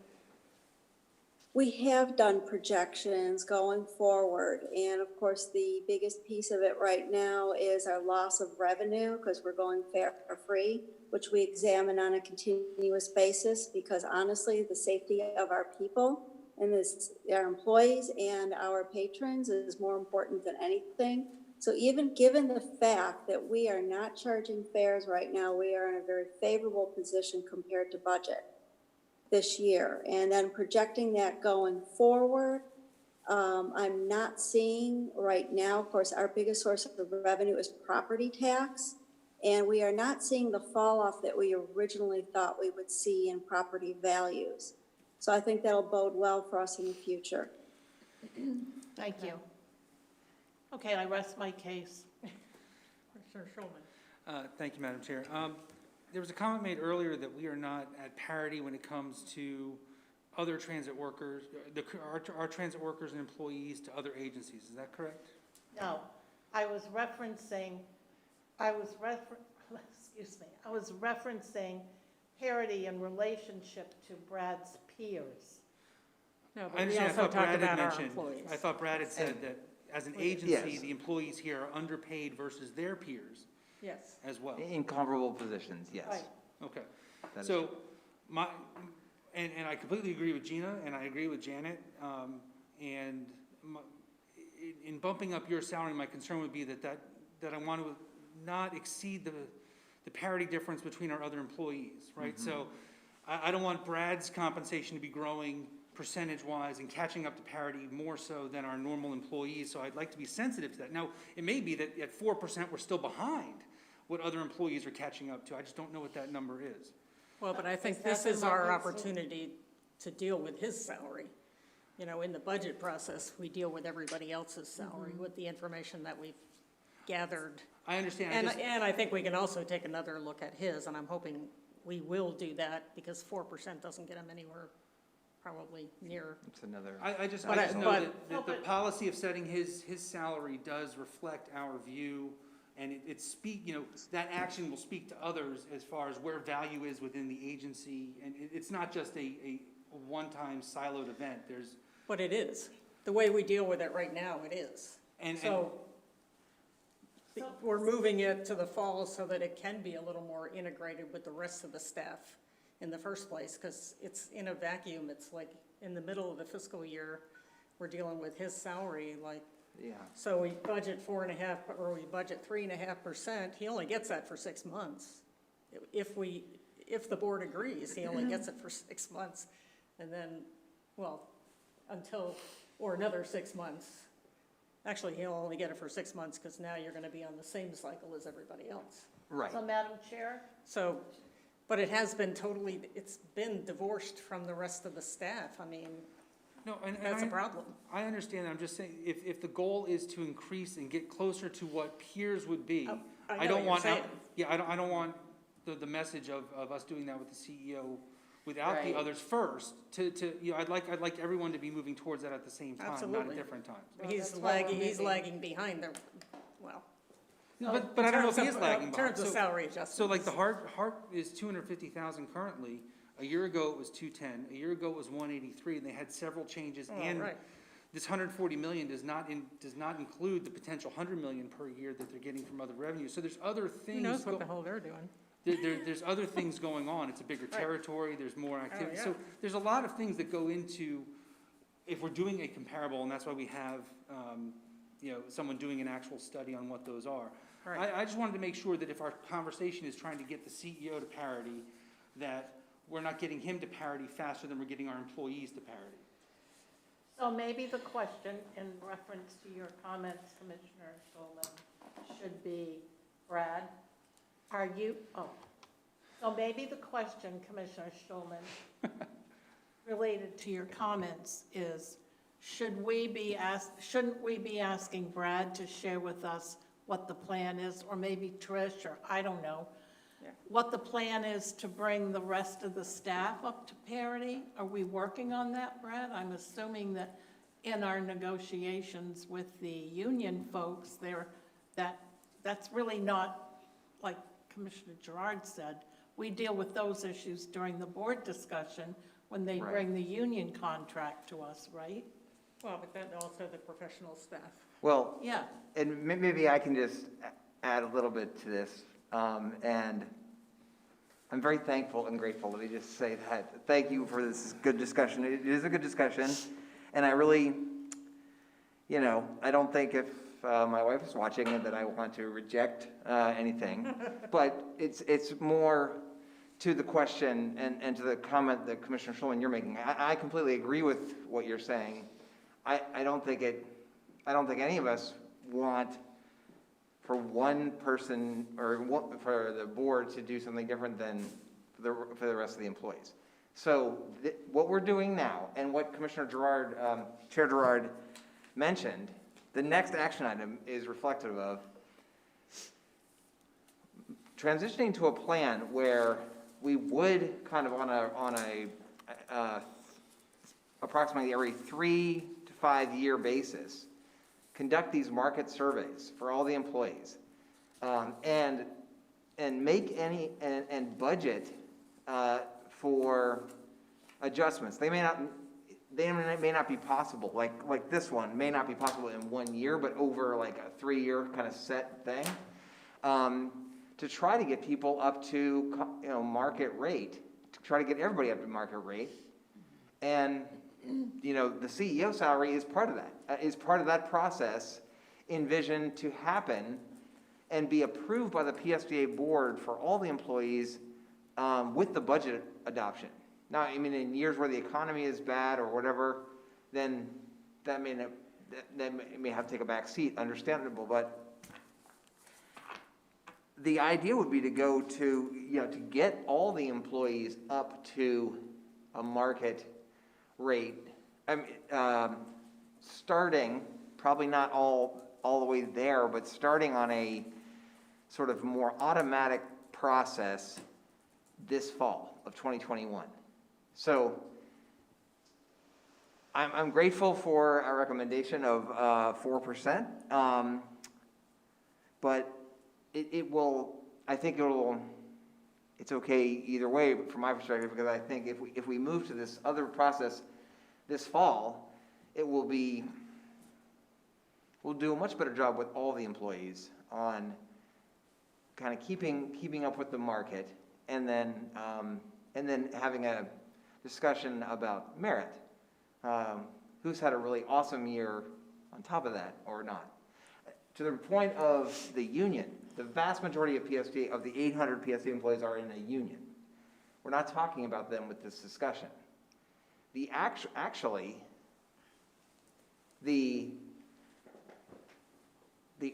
Speaker 9: We have done projections going forward, and of course, the biggest piece of it right now is our loss of revenue, because we're going fare free, which we examine on a continuous basis, because honestly, the safety of our people and our employees and our patrons is more important than anything. So even given the fact that we are not charging fares right now, we are in a very favorable position compared to budget this year. And then projecting that going forward, I'm not seeing right now, of course, our biggest source of revenue is property tax, and we are not seeing the fall off that we originally thought we would see in property values. So I think that'll bode well for us in the future.
Speaker 3: Thank you. Okay, I rest my case.
Speaker 2: Commissioner Schulman.
Speaker 7: Thank you, Madam Chair. There was a comment made earlier that we are not at parity when it comes to other transit workers, our transit workers and employees to other agencies. Is that correct?
Speaker 3: No, I was referencing parity in relationship to Brad's peers.
Speaker 2: No,
Speaker 7: I
Speaker 2: but we
Speaker 7: understand. I
Speaker 2: also
Speaker 7: thought
Speaker 2: talked
Speaker 7: Brad had
Speaker 2: about our
Speaker 7: mentioned,
Speaker 2: employees.
Speaker 7: I thought Brad had said that as an agency,
Speaker 5: Yes.
Speaker 7: the employees here are underpaid versus their peers
Speaker 2: Yes.
Speaker 7: as well.
Speaker 5: In comparable positions, yes.
Speaker 3: Right.
Speaker 7: Okay.
Speaker 5: That is
Speaker 7: So
Speaker 5: true.
Speaker 7: and I completely agree with Gina, and I agree with Janet. In bumping up your salary, my concern would be that I want to not exceed the parity difference between our other employees, right? So I don't want Brad's compensation to be growing percentage-wise and catching up to parity more so than our normal employees, so I'd like to be sensitive to that. Now, it may be that at 4% we're still behind what other employees are catching up to. I just don't know what that number is.
Speaker 2: Well, but I think
Speaker 3: Is
Speaker 2: this
Speaker 3: that
Speaker 2: is
Speaker 3: the
Speaker 2: our
Speaker 3: market?
Speaker 2: opportunity to deal with his salary. You know, in the budget process, we deal with everybody else's salary with the information that we've gathered.
Speaker 7: I understand.
Speaker 2: And I think we can also take another look at his, and I'm hoping we will do that, because 4% doesn't get him anywhere probably near.
Speaker 5: It's another.
Speaker 7: I just
Speaker 2: But
Speaker 7: know that
Speaker 3: No,
Speaker 7: the
Speaker 3: but-
Speaker 7: policy of setting his salary does reflect our view, and that action will speak to others as far as where value is within the agency, and it's not just a one-time siloed event.
Speaker 2: But it is. The way we deal with it right now, it is. So we're moving it to the fall so that it can be a little more integrated with the rest of the staff in the first place, because it's in a vacuum. It's like in the middle of the fiscal year, we're dealing with his salary, like,
Speaker 5: Yeah.
Speaker 2: so we budget 4.5, or we budget 3.5%. He only gets that for 6 months. If the board agrees, he only gets it for 6 months, and then, well, or another 6 months. Actually, he'll only get it for 6 months, because now you're gonna be on the same cycle as everybody else.
Speaker 5: Right.
Speaker 3: So, Madam Chair,
Speaker 2: So But it has been totally, it's been divorced from the rest of the staff. I mean,
Speaker 7: No, and
Speaker 2: that's a problem.
Speaker 7: I understand, I'm just saying, if the goal is to increase and get closer to what peers would be,
Speaker 2: Oh, I know
Speaker 7: I don't
Speaker 2: what
Speaker 7: want,
Speaker 2: you're saying.
Speaker 7: yeah, I don't want the message of us doing that with the CEO without the
Speaker 6: Right.
Speaker 7: others first, you know, I'd like everyone to be moving towards that at the same time, not
Speaker 2: Absolutely.
Speaker 7: at different times.
Speaker 3: Well,
Speaker 2: He's
Speaker 3: that's why we're
Speaker 2: lagging, he's
Speaker 3: moving.
Speaker 2: lagging behind the, well.
Speaker 7: No, but I don't know if he is lagging
Speaker 2: In
Speaker 7: behind.
Speaker 2: terms of
Speaker 7: So-
Speaker 2: salary adjustments.
Speaker 7: So like the heart is 250,000 currently, a year ago it was 210, a year ago it was 183, and they had several changes.
Speaker 2: Oh,
Speaker 7: And
Speaker 2: right.
Speaker 7: this 140 million does not include the potential 100 million per year that they're getting from other revenues. So there's other
Speaker 2: Who
Speaker 7: things.
Speaker 2: knows what the hell they're doing?
Speaker 7: There's other things going on. It's a bigger
Speaker 2: Right.
Speaker 7: territory, there's more activity.
Speaker 2: yeah.
Speaker 7: So there's a lot of things that go into, if we're doing a comparable, and that's why we have, you know, someone doing an actual study on what those are.
Speaker 2: Right.
Speaker 7: I just wanted to make sure that if our conversation is trying to get the CEO to parity, that we're not getting him to parity faster than we're getting our employees to parity.
Speaker 3: So maybe the question in reference to your comments, Commissioner Schulman, should be, Brad, are you, so maybe the question, Commissioner Schulman, related to your comments is, shouldn't we be asking Brad to share with us what the plan is, or maybe Trish, or I don't know,
Speaker 2: Yeah.
Speaker 3: what the plan is to bring the rest of the staff up to parity? Are we working on that, Brad? I'm assuming that in our negotiations with the union folks, that's really not, like Commissioner Gerard said, we deal with those issues during the board discussion when they
Speaker 5: Right.
Speaker 3: bring the union contract to us, right?
Speaker 2: Well, but then also the professional staff.
Speaker 5: Well,
Speaker 3: Yeah.
Speaker 5: and maybe I can just add a little bit to this. And I'm very thankful and grateful, let me just say that. Thank you for this good discussion. It is a good discussion. And I really, you know, I don't think if my wife is watching that I want to reject anything. But it's more to the question and to the comment that Commissioner Schulman you're making. I completely agree with what you're saying. I don't think any of us want for one person or for the board to do something different than for the rest of the employees. So what we're doing now, and what Commissioner Gerard, Chair Gerard mentioned, the next action item is reflective of transitioning to a plan where we would kind of on a approximately every 3 to 5 year basis conduct these market surveys for all the employees, and make and budget for adjustments. They may not be possible, like this one may not be possible in 1 year, but over like a 3-year kind of set thing, to try to get people up to, you know, market rate, to try to get everybody up to market rate. And, you know, the CEO salary is part of that, is part of that process envisioned to happen and be approved by the PSDA board for all the employees with the budget adoption. Now, I mean, in years where the economy is bad or whatever, then that may have to take a back seat, understandable, but the idea would be to go to, you know, to get all the employees up to a market rate. I mean, starting, probably not all the way there, but starting on a sort of more automatic process this fall of 2021. So I'm grateful for a recommendation of 4%, but it will, I think it's okay either way from my perspective, because I think if we move to this other process this fall, we'll do a much better job with all the employees on kind of keeping up with the market, and then having a discussion about merit. Who's had a really awesome year on top of that or not? To the point of the union, the vast majority of PSTA, of the 800 PSTA employees are in a union. We're not talking about them with this discussion. Actually, the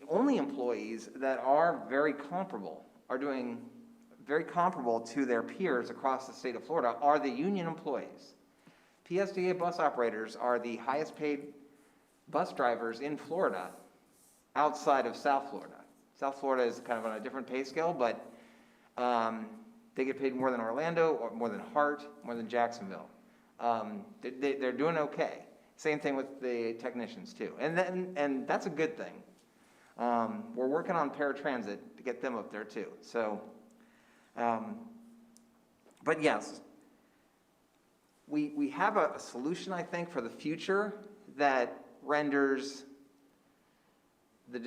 Speaker 5: only employees that are very comparable, are doing very comparable to their peers across the state of Florida, are the union employees. PSTA bus operators are the highest paid bus drivers in Florida outside of South Florida. South Florida is kind of on a different pay scale, but they get paid more than Orlando, or more than Hart, more than Jacksonville. They're doing okay. Same thing with the technicians too. And that's a good thing. We're working on paratransit to get them up there too. So, but yes, we have a solution, I think, for the future that renders the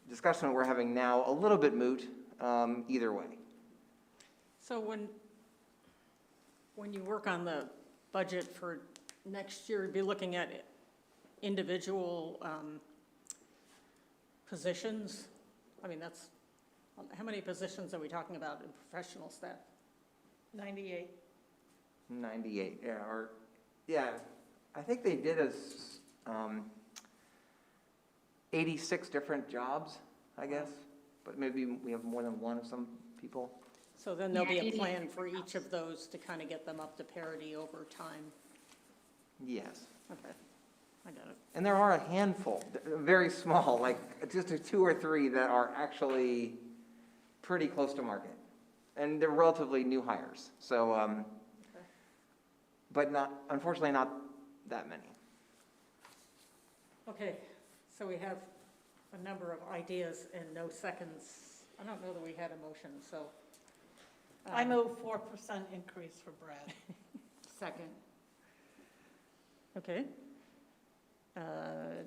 Speaker 5: discussion that we're having now a little bit moot, either way.
Speaker 2: So when you work on the budget for next year, you'd be looking at individual positions? I mean, that's, how many positions are we talking about in professional staff?
Speaker 3: 98.
Speaker 5: 98, yeah, I think they did us 86 different jobs, I guess, but maybe we have more than one of some people.
Speaker 2: So then there'll be
Speaker 8: Yeah,
Speaker 2: a
Speaker 8: 80
Speaker 2: plan for each of those to kind of get them up to parity over time.
Speaker 5: Yes.
Speaker 2: Okay, I got it.
Speaker 5: And there are a handful, very small, like just 2 or 3 that are actually pretty close to market. And they're relatively new hires, so, but unfortunately not that many.
Speaker 2: Okay, so we have a number of ideas and no seconds. I don't know that we had a motion, so.
Speaker 3: I move 4% increase for Brad.
Speaker 6: Second.
Speaker 2: Okay.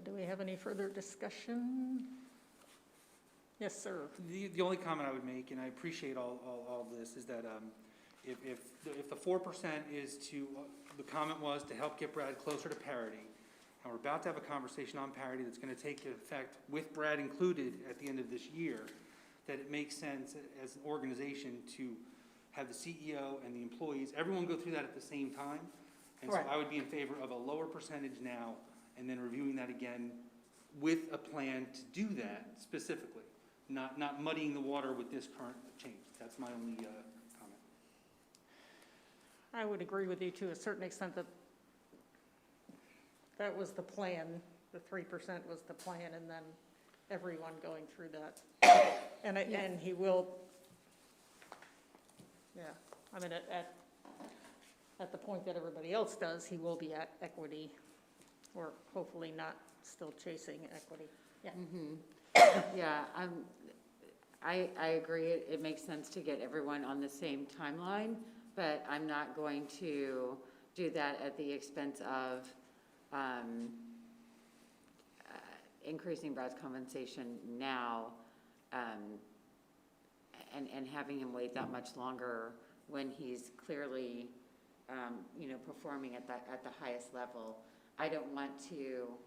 Speaker 2: Do we have any further discussion? Yes, sir.
Speaker 7: The only comment I would make, and I appreciate all of this, is that if the 4% is to, the comment was to help get Brad closer to parity, and we're about to have a conversation on parity that's going to take effect with Brad included at the end of this year, that it makes sense as an organization to have the CEO and the employees, everyone go through that at the same time. And so
Speaker 3: Correct.
Speaker 7: I would be in favor of a lower percentage now and then reviewing that again with a plan to do that specifically, not muddying the water with this current change. That's my only comment.
Speaker 2: I would agree with you to a certain extent that that was the plan. The 3% was the plan, and then everyone going through that. And he will, yeah, I mean, at the point that everybody else does, he will be at equity, or hopefully not still chasing equity. Yeah.
Speaker 6: Yeah, I agree. It makes sense to get everyone on the same timeline, but I'm not going to do that at the expense of increasing Brad's compensation now, and having him wait that much longer when he's clearly, performing at the highest level. I don't want to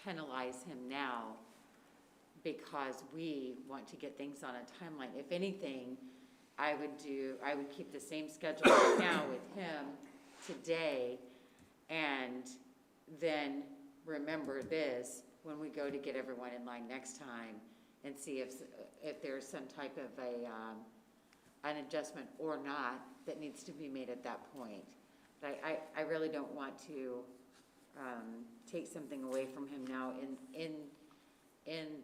Speaker 6: penalize him now because we want to get things on a timeline. If anything, I would keep the same schedule right now with him today, and then remember this when we go to get everyone in line next time and see if there's some type of an adjustment or not that needs to be made at that point. But I really don't want to take something away from him now in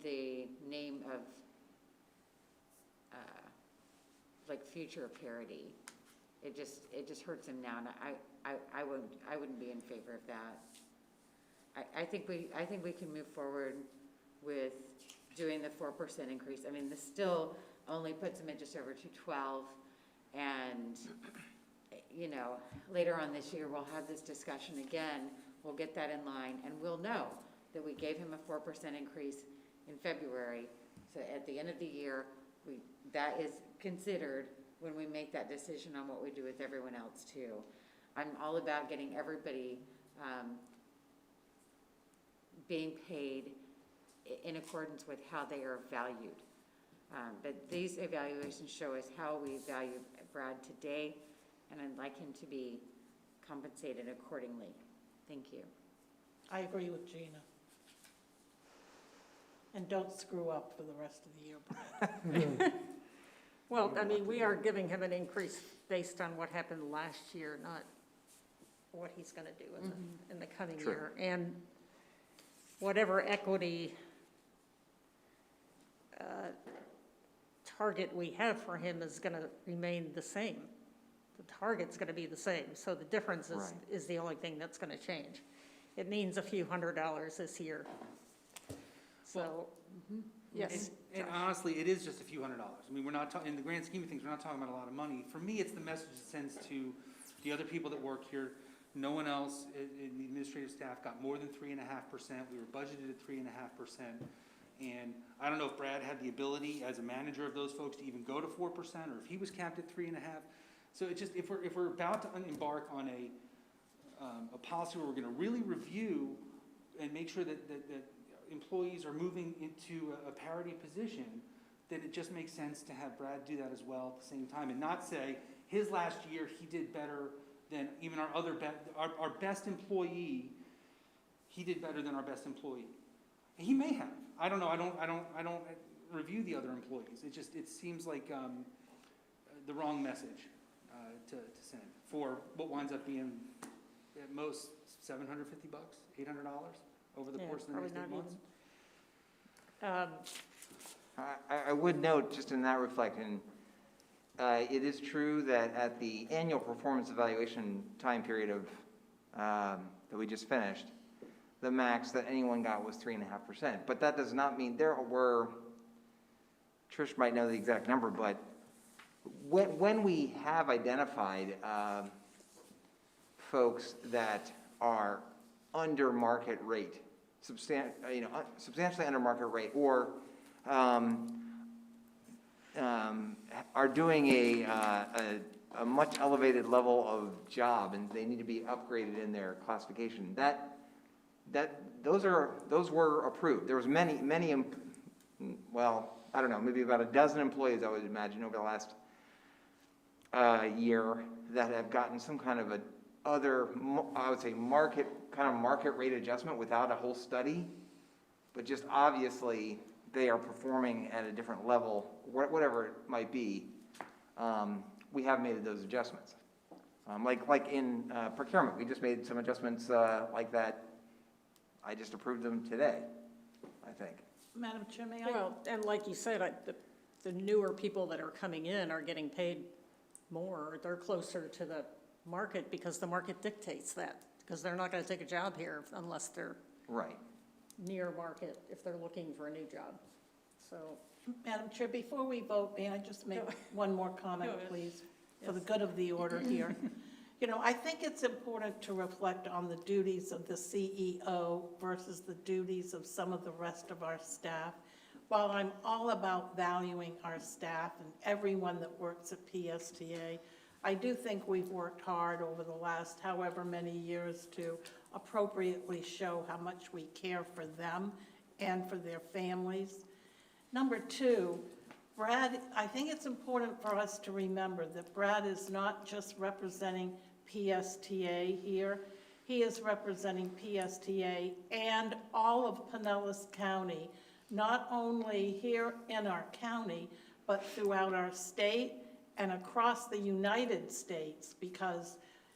Speaker 6: the name of like future parity. It just hurts him now, and I wouldn't be in favor of that. I think we can move forward with doing the 4% increase. I mean, this still only puts him at just over 212, and later on this year we'll have this discussion again. We'll get that in line, and we'll know that we gave him a 4% increase in February. So at the end of the year, that is considered when we make that decision on what we do with everyone else too. I'm all about getting everybody being paid in accordance with how they are valued. But these evaluations show us how we value Brad today, and I'd like him to be compensated accordingly. Thank you.
Speaker 3: I agree with Gina. And don't screw up for the rest of the year, Brad.
Speaker 2: Well, I mean, we are giving him an increase based on what happened last year, not what he's gonna do in the coming
Speaker 5: True.
Speaker 2: year. And whatever equity target we have for him is gonna remain the same. The target's gonna be the same, so the difference
Speaker 5: Right.
Speaker 2: is the only thing that's gonna change. It means a few $100s this year. So, yes.
Speaker 7: And honestly, it is just a few $100s. I mean, we're not talking, in the grand scheme of things, we're not talking about a lot of money. For me, it's the message it sends to the other people that work here. No one else in the administrative staff got more than 3.5%. We were budgeted at 3.5%. And I don't know if Brad had the ability as a manager of those folks to even go to 4%, or if he was capped at 3.5. So it just, if we're about to embark on a policy where we're gonna really review and make sure that employees are moving into a parity position, then it just makes sense to have Brad do that as well at the same time, and not say, his last year, he did better than even our other our best employee, he did better than our best employee. And he may have. I don't know. I don't review the other employees. It seems like the wrong message to send for what winds up being at most $750, $800 over the
Speaker 2: Yeah,
Speaker 7: course of the
Speaker 2: probably
Speaker 7: next 8
Speaker 2: not
Speaker 7: months.
Speaker 2: even.
Speaker 5: I would note, just in that reflection, it is true that at the annual performance evaluation time period of, that we just finished, the max that anyone got was 3.5%. But that does not mean there were, Trish might know the exact number, but when we have identified folks that are under market rate, substantially under market rate, or are doing a much elevated level of job, and they need to be upgraded in their classification, those were approved. There was many, well, I don't know, maybe about a dozen employees, I would imagine, over the last year that have gotten some kind of I would say market rate adjustment without a whole study, but just obviously they are performing at a different level, whatever it might be. We have made those adjustments. Like in procurement, we just made some adjustments like that. I just approved them today, I think.
Speaker 3: Madam Chair, may I?
Speaker 2: Well, and like you said, the newer people that are coming in are getting paid more. They're closer to the market because the market dictates that, because they're not going to take a job here unless they're
Speaker 5: Right.
Speaker 2: near market, if they're looking for a new job. So,
Speaker 3: Madam Chair, before we vote, may I just make one more comment,
Speaker 2: Go ahead.
Speaker 3: please, for the good of the order here? You know, I think it's important to reflect on the duties of the CEO versus the duties of some of the rest of our staff. While I'm all about valuing our staff and everyone that works at PSTA, I do think we've worked hard over the last however many years to appropriately show how much we care for them and for their families. Number two, Brad, I think it's important for us to remember that Brad is not just representing PSTA here. He is representing PSTA and all of Pinellas County, not only here in our county, but throughout our state and across the United States, because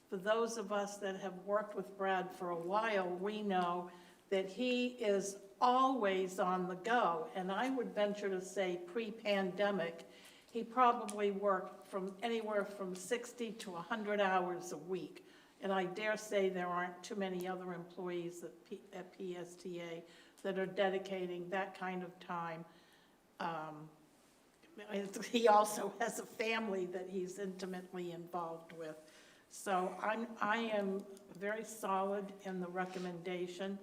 Speaker 3: for those of us that have worked with Brad for a while, we know that he is always on the go. And I would venture to say pre-pandemic, he probably worked from anywhere from 60 to 100 hours a week. And I dare say there aren't too many other employees at PSTA that are dedicating that kind of time. He also has a family that he's intimately involved with. So I am very solid in the recommendation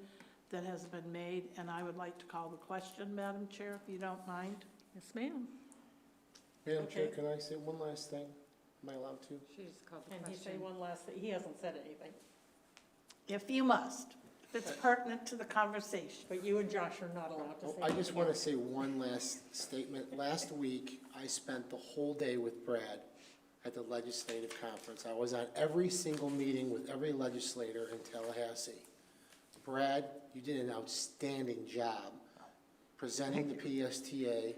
Speaker 3: that has been made, and I would like to call the question, Madam Chair, if you don't mind.
Speaker 2: yes, ma'am.
Speaker 4: Madam Chair,
Speaker 2: Okay.
Speaker 4: can I say one last thing? Am I allowed to?
Speaker 6: She just called the
Speaker 2: Can he say
Speaker 6: question.
Speaker 2: one last thing? He hasn't said anything,
Speaker 3: If you must, if it's pertinent to the conversation.
Speaker 2: but you and Josh are not allowed to say
Speaker 4: Oh, I
Speaker 2: anything
Speaker 4: just want to
Speaker 2: else.
Speaker 4: say one last statement. Last week, I spent the whole day with Brad at the legislative conference. I was on every single meeting with every legislator in Tallahassee. Brad, you did an outstanding job presenting the PSTA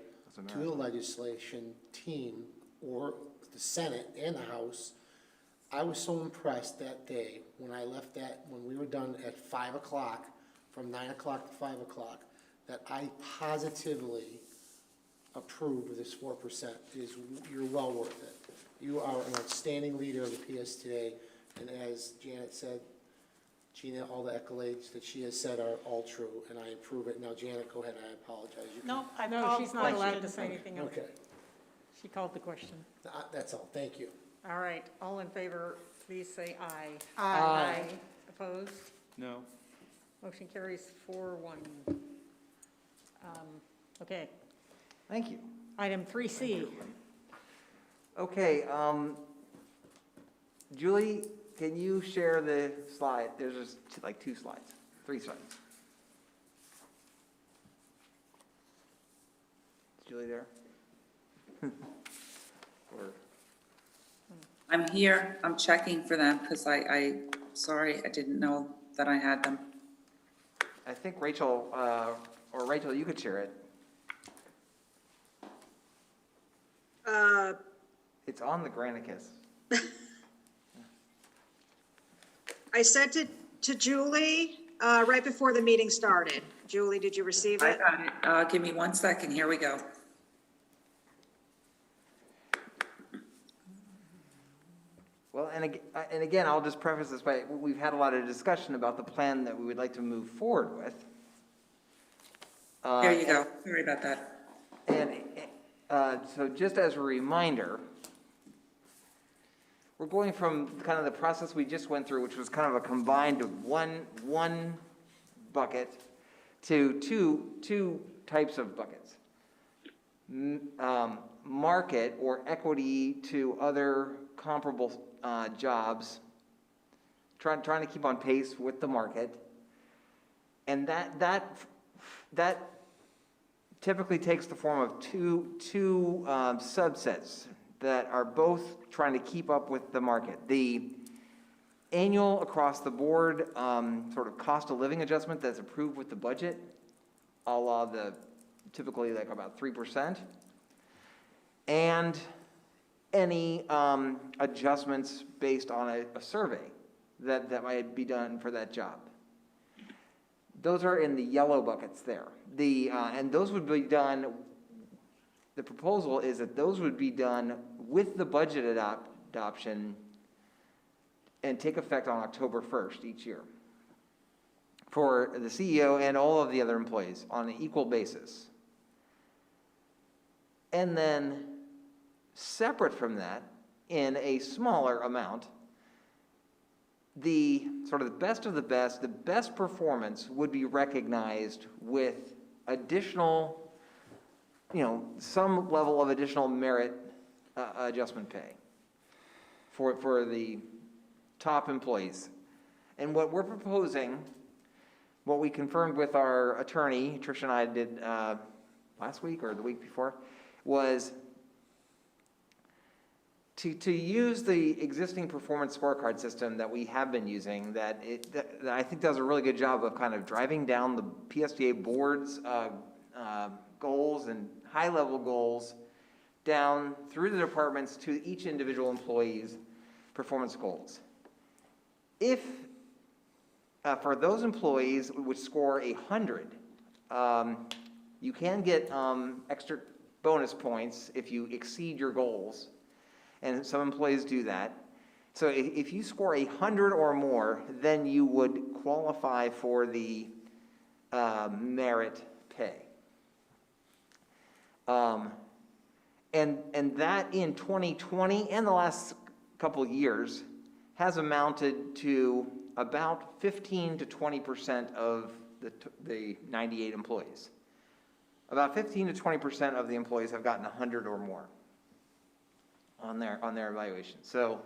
Speaker 4: to the legislation team or the Senate and the House. I was so impressed that day when I left when we were done at 5 o'clock, from 9 o'clock to 5 o'clock, that I positively approve of this 4%. You're well worth it. You are an outstanding leader of the PSTA, and as Janet said, Gina, all the accolades that she has said are all true, and I approve it. Now, Janet, go ahead, I apologize. You can-
Speaker 3: No, I
Speaker 2: No,
Speaker 3: called
Speaker 2: she's not allowed to
Speaker 3: question.
Speaker 2: say anything else.
Speaker 4: Okay,
Speaker 2: She called the question.
Speaker 4: That's all, thank you.
Speaker 2: All right, all in favor, please say aye.
Speaker 3: Aye.
Speaker 2: Opposed?
Speaker 7: No.
Speaker 2: Motion carries 4-1. Okay,
Speaker 5: Thank you.
Speaker 2: item 3C.
Speaker 5: Okay, Julie, can you share the slide? There's just like 2 slides, 3 slides. Is Julie there? Or,
Speaker 1: I'm here, I'm checking for them, because sorry, I didn't know that I had them.
Speaker 5: I think Rachel, or Rachel, you could share it. It's on the Granicus.
Speaker 10: I sent it to Julie right before the meeting started. Julie, did you receive
Speaker 1: I
Speaker 10: it?
Speaker 1: got it. Give me 1 second, here we go.
Speaker 5: Well, and again, I'll just preface this by, we've had a lot of discussion about the plan that we would like to move forward with.
Speaker 1: There you go, sorry about that.
Speaker 5: And so just as a reminder, we're going from kind of the process we just went through, which was kind of a combined one bucket, to two types of buckets. Market or equity to other comparable jobs, trying to keep on pace with the market. And that typically takes the form of two subsets that are both trying to keep up with the market. The annual across the board sort of cost of living adjustment that's approved with the budget, a la the typically like about 3%, and any adjustments based on a survey that might be done for that job. Those are in the yellow buckets there. And those would be done, the proposal is that those would be done with the budget adoption and take effect on October 1st each year for the CEO and all of the other employees on an equal basis. And then separate from that, in a smaller amount, the sort of the best of the best performance would be recognized with additional, some level of additional merit adjustment pay for the top employees. And what we're proposing, what we confirmed with our attorney, Tricia and I did last week or the week before, was to use the existing performance scorecard system that we have been using, that I think does a really good job of kind of driving down the PSTA board's goals and high-level goals down through the departments to each individual employee's performance goals. If, for those employees which score 100, you can get extra bonus points if you exceed your goals. And some employees do that. So if you score 100 or more, then you would qualify for the merit pay. And that in 2020 and the last couple of years has amounted to about 15 to 20% of the 98 employees. About 15 to 20% of the employees have gotten 100 or more on their evaluation. So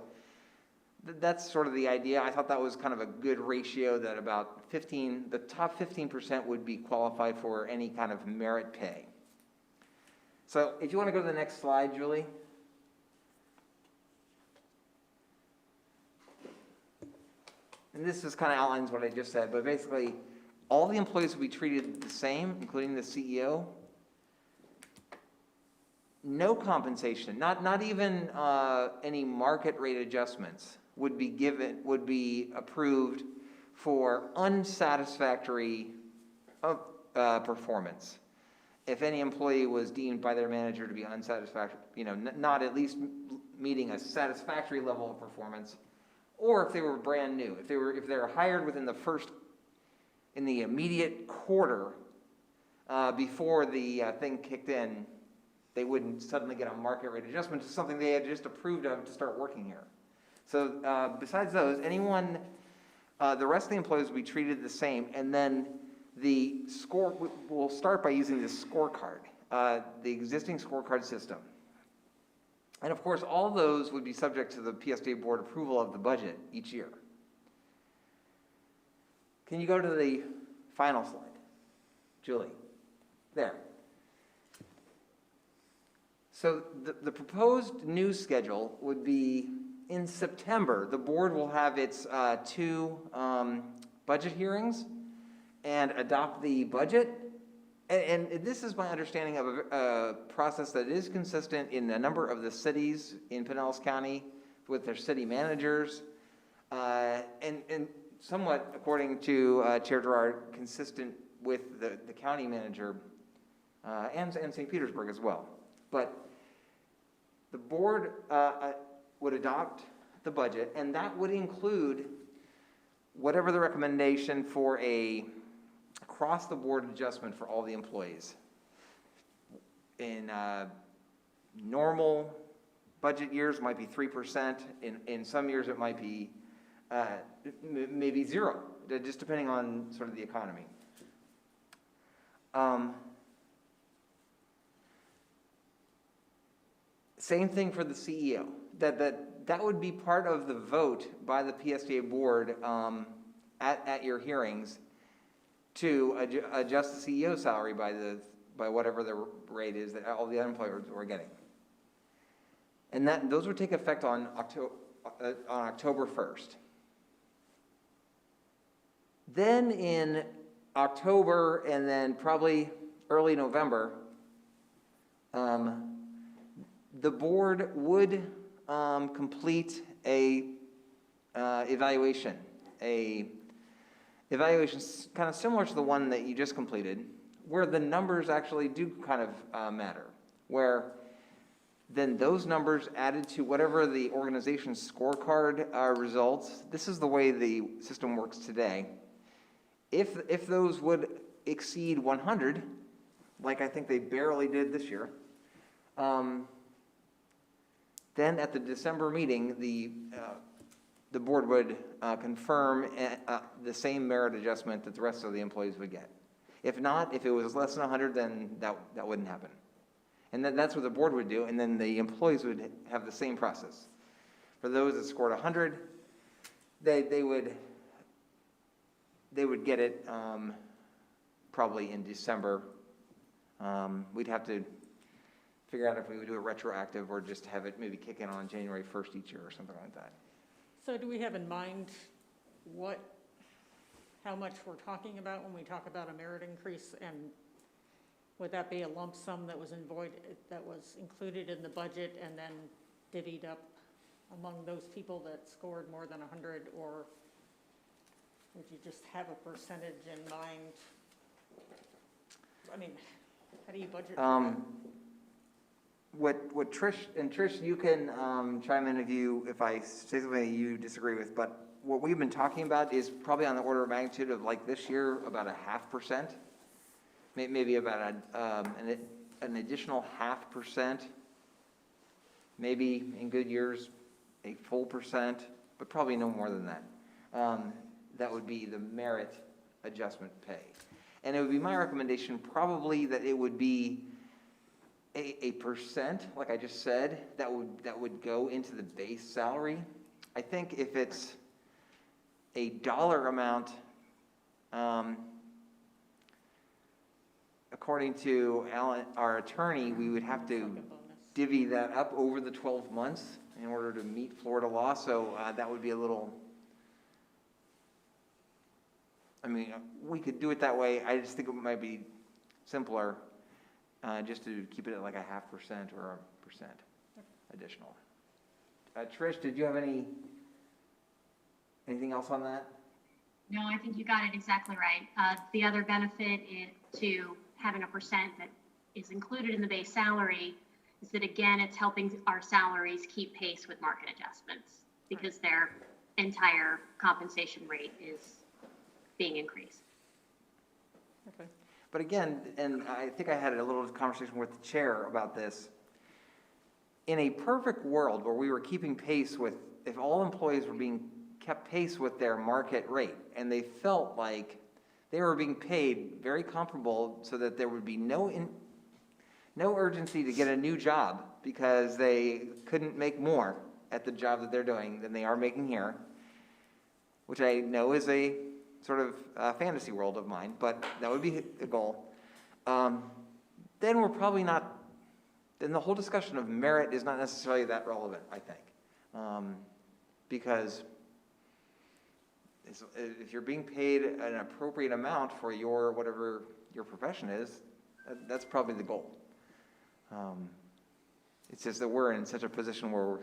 Speaker 5: that's sort of the idea. I thought that was kind of a good ratio, that about the top 15% would be qualified for any kind of merit pay. So if you want to go to the next slide, Julie. And this just kind of outlines what I just said, but basically all the employees will be treated the same, including the CEO. no compensation, not even any market rate adjustments would be approved for unsatisfactory performance. If any employee was deemed by their manager to be unsatisfactory, not at least meeting a satisfactory level of performance, or if they were brand new, if they were hired within in the immediate quarter before the thing kicked in, they wouldn't suddenly get a market rate adjustment to something they had just approved of to start working here. So besides those, the rest of the employees will be treated the same, and then the score, we'll start by using this scorecard, the existing scorecard system. And of course, all those would be subject to the PSTA board approval of the budget each year. Can you go to the final slide, Julie? There. So the proposed new schedule would be in September. The board will have its 2 budget hearings and adopt the budget. And this is my understanding of a process that is consistent in a number of the cities in Pinellas County with their city managers, and somewhat, according to Chair Gerard, consistent with the county manager and St. Petersburg as well. But the board would adopt the budget, and that would include whatever the recommendation for a across-the-board adjustment for all the employees. In normal budget years, it might be 3%. In some years, it might be maybe 0, just depending on sort of the economy. Same thing for the CEO. That would be part of the vote by the PSTA board at your hearings to adjust the CEO salary by whatever the rate is that all the unemployed were getting. And those would take effect on October 1st. Then in October and then probably early November, the board would complete a evaluation kind of similar to the one that you just completed, where the numbers actually do kind of matter, where then those numbers added to whatever the organization's scorecard results. This is the way the system works today. If those would exceed 100, like I think they barely did this year, then at the December meeting, the board would confirm the same merit adjustment that the rest of the employees would get. If not, if it was less than 100, then that wouldn't happen. And that's what the board would do, and then the employees would have the same process. For those that scored 100, they would get it probably in December. We'd have to figure out if we would do it retroactive or just have it maybe kick in on January 1st each year or something like that.
Speaker 2: So do we have in mind how much we're talking about when we talk about a merit increase? And would that be a lump sum that was included in the budget and then divvied up among those people that scored more than 100, or would you just have a percentage in mind? I mean, how do you budget for that?
Speaker 5: What Trish, you can chime in if I say something you disagree with, but what we've been talking about is probably on the order of magnitude of, like, this year, about 0.5%, maybe about an additional 0.5%, maybe in good years a full %, but probably no more than that. That would be the merit adjustment pay. And it would be my recommendation probably that it would be a percent, like I just said, that would go into the base salary. I think if it's a dollar amount, according to Alan, our attorney, we would have to divvy that up over the 12 months in order to meet Florida law. So that would be a little, I mean, we could do it that way. I just think it might be simpler just to keep it at like a 0.5% or 1% additional. Trish, did you have anything else on that?
Speaker 8: No, I think you got it exactly right. The other benefit to having a percent that is included in the base salary is that, again, it's helping our salaries keep pace with market adjustments because their entire compensation rate is being increased.
Speaker 2: Okay.
Speaker 5: But again, and I think I had a little conversation with the chair about this. In a perfect world where we were keeping pace with, if all employees were being kept pace with their market rate, and they felt like they were being paid very comparable so that there would be no urgency to get a new job because they couldn't make more at the job that they're doing than they are making here, which I know is a sort of fantasy world of mine, but that would be the goal. Then we're probably not, then the whole discussion of merit is not necessarily that relevant, I think. Because if you're being paid an appropriate amount for your, whatever your profession is, that's probably the goal. It's just that we're in such a position where we're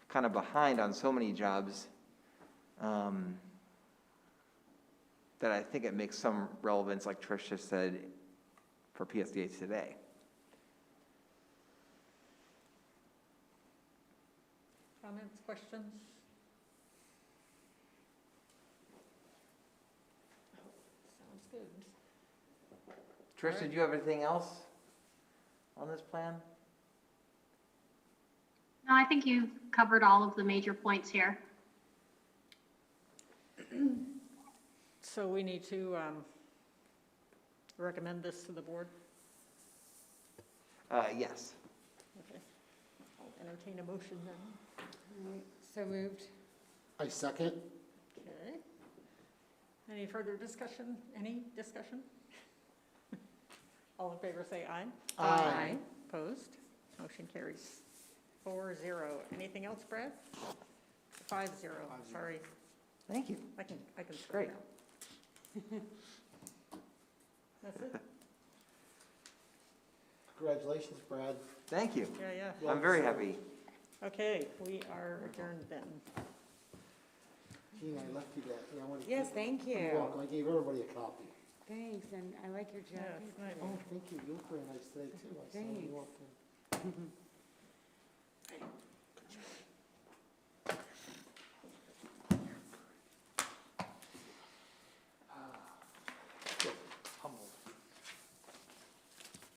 Speaker 5: kind of behind on so many jobs that I think it makes some relevance, like Trish just said, for PSDA today.
Speaker 2: Comments, questions? Sounds good.
Speaker 5: Trish, did you have anything else on this plan?
Speaker 8: No, I think you've covered all of the major points here.
Speaker 2: So we need to recommend this to the board?
Speaker 5: Yes.
Speaker 2: Okay. I'll entertain a motion then.
Speaker 6: All right, so moved.
Speaker 4: I second.
Speaker 2: Okay. Any further discussion? Any discussion? All in favor say aye.
Speaker 4: Aye.
Speaker 2: Opposed? Motion carries 4-0. Anything else, Brad? 5-0, sorry.
Speaker 5: Thank you.
Speaker 2: I can scroll
Speaker 5: Great.
Speaker 2: down. That's it?
Speaker 4: Congratulations, Brad.
Speaker 5: Thank you.
Speaker 2: Yeah, yeah.
Speaker 5: I'm very happy.
Speaker 2: Okay, we are adjourned then.
Speaker 4: Gina, I left you that. Yeah, I wanna
Speaker 6: Yes,
Speaker 4: keep-
Speaker 6: thank
Speaker 4: You're
Speaker 6: you.
Speaker 4: welcome. I gave everybody a copy.
Speaker 6: Thanks, and I like your
Speaker 2: Yeah,
Speaker 6: jacket.
Speaker 2: it's nice.
Speaker 4: Oh, thank you. You look very nice today, too. I saw when you
Speaker 6: Thanks.
Speaker 4: walked in.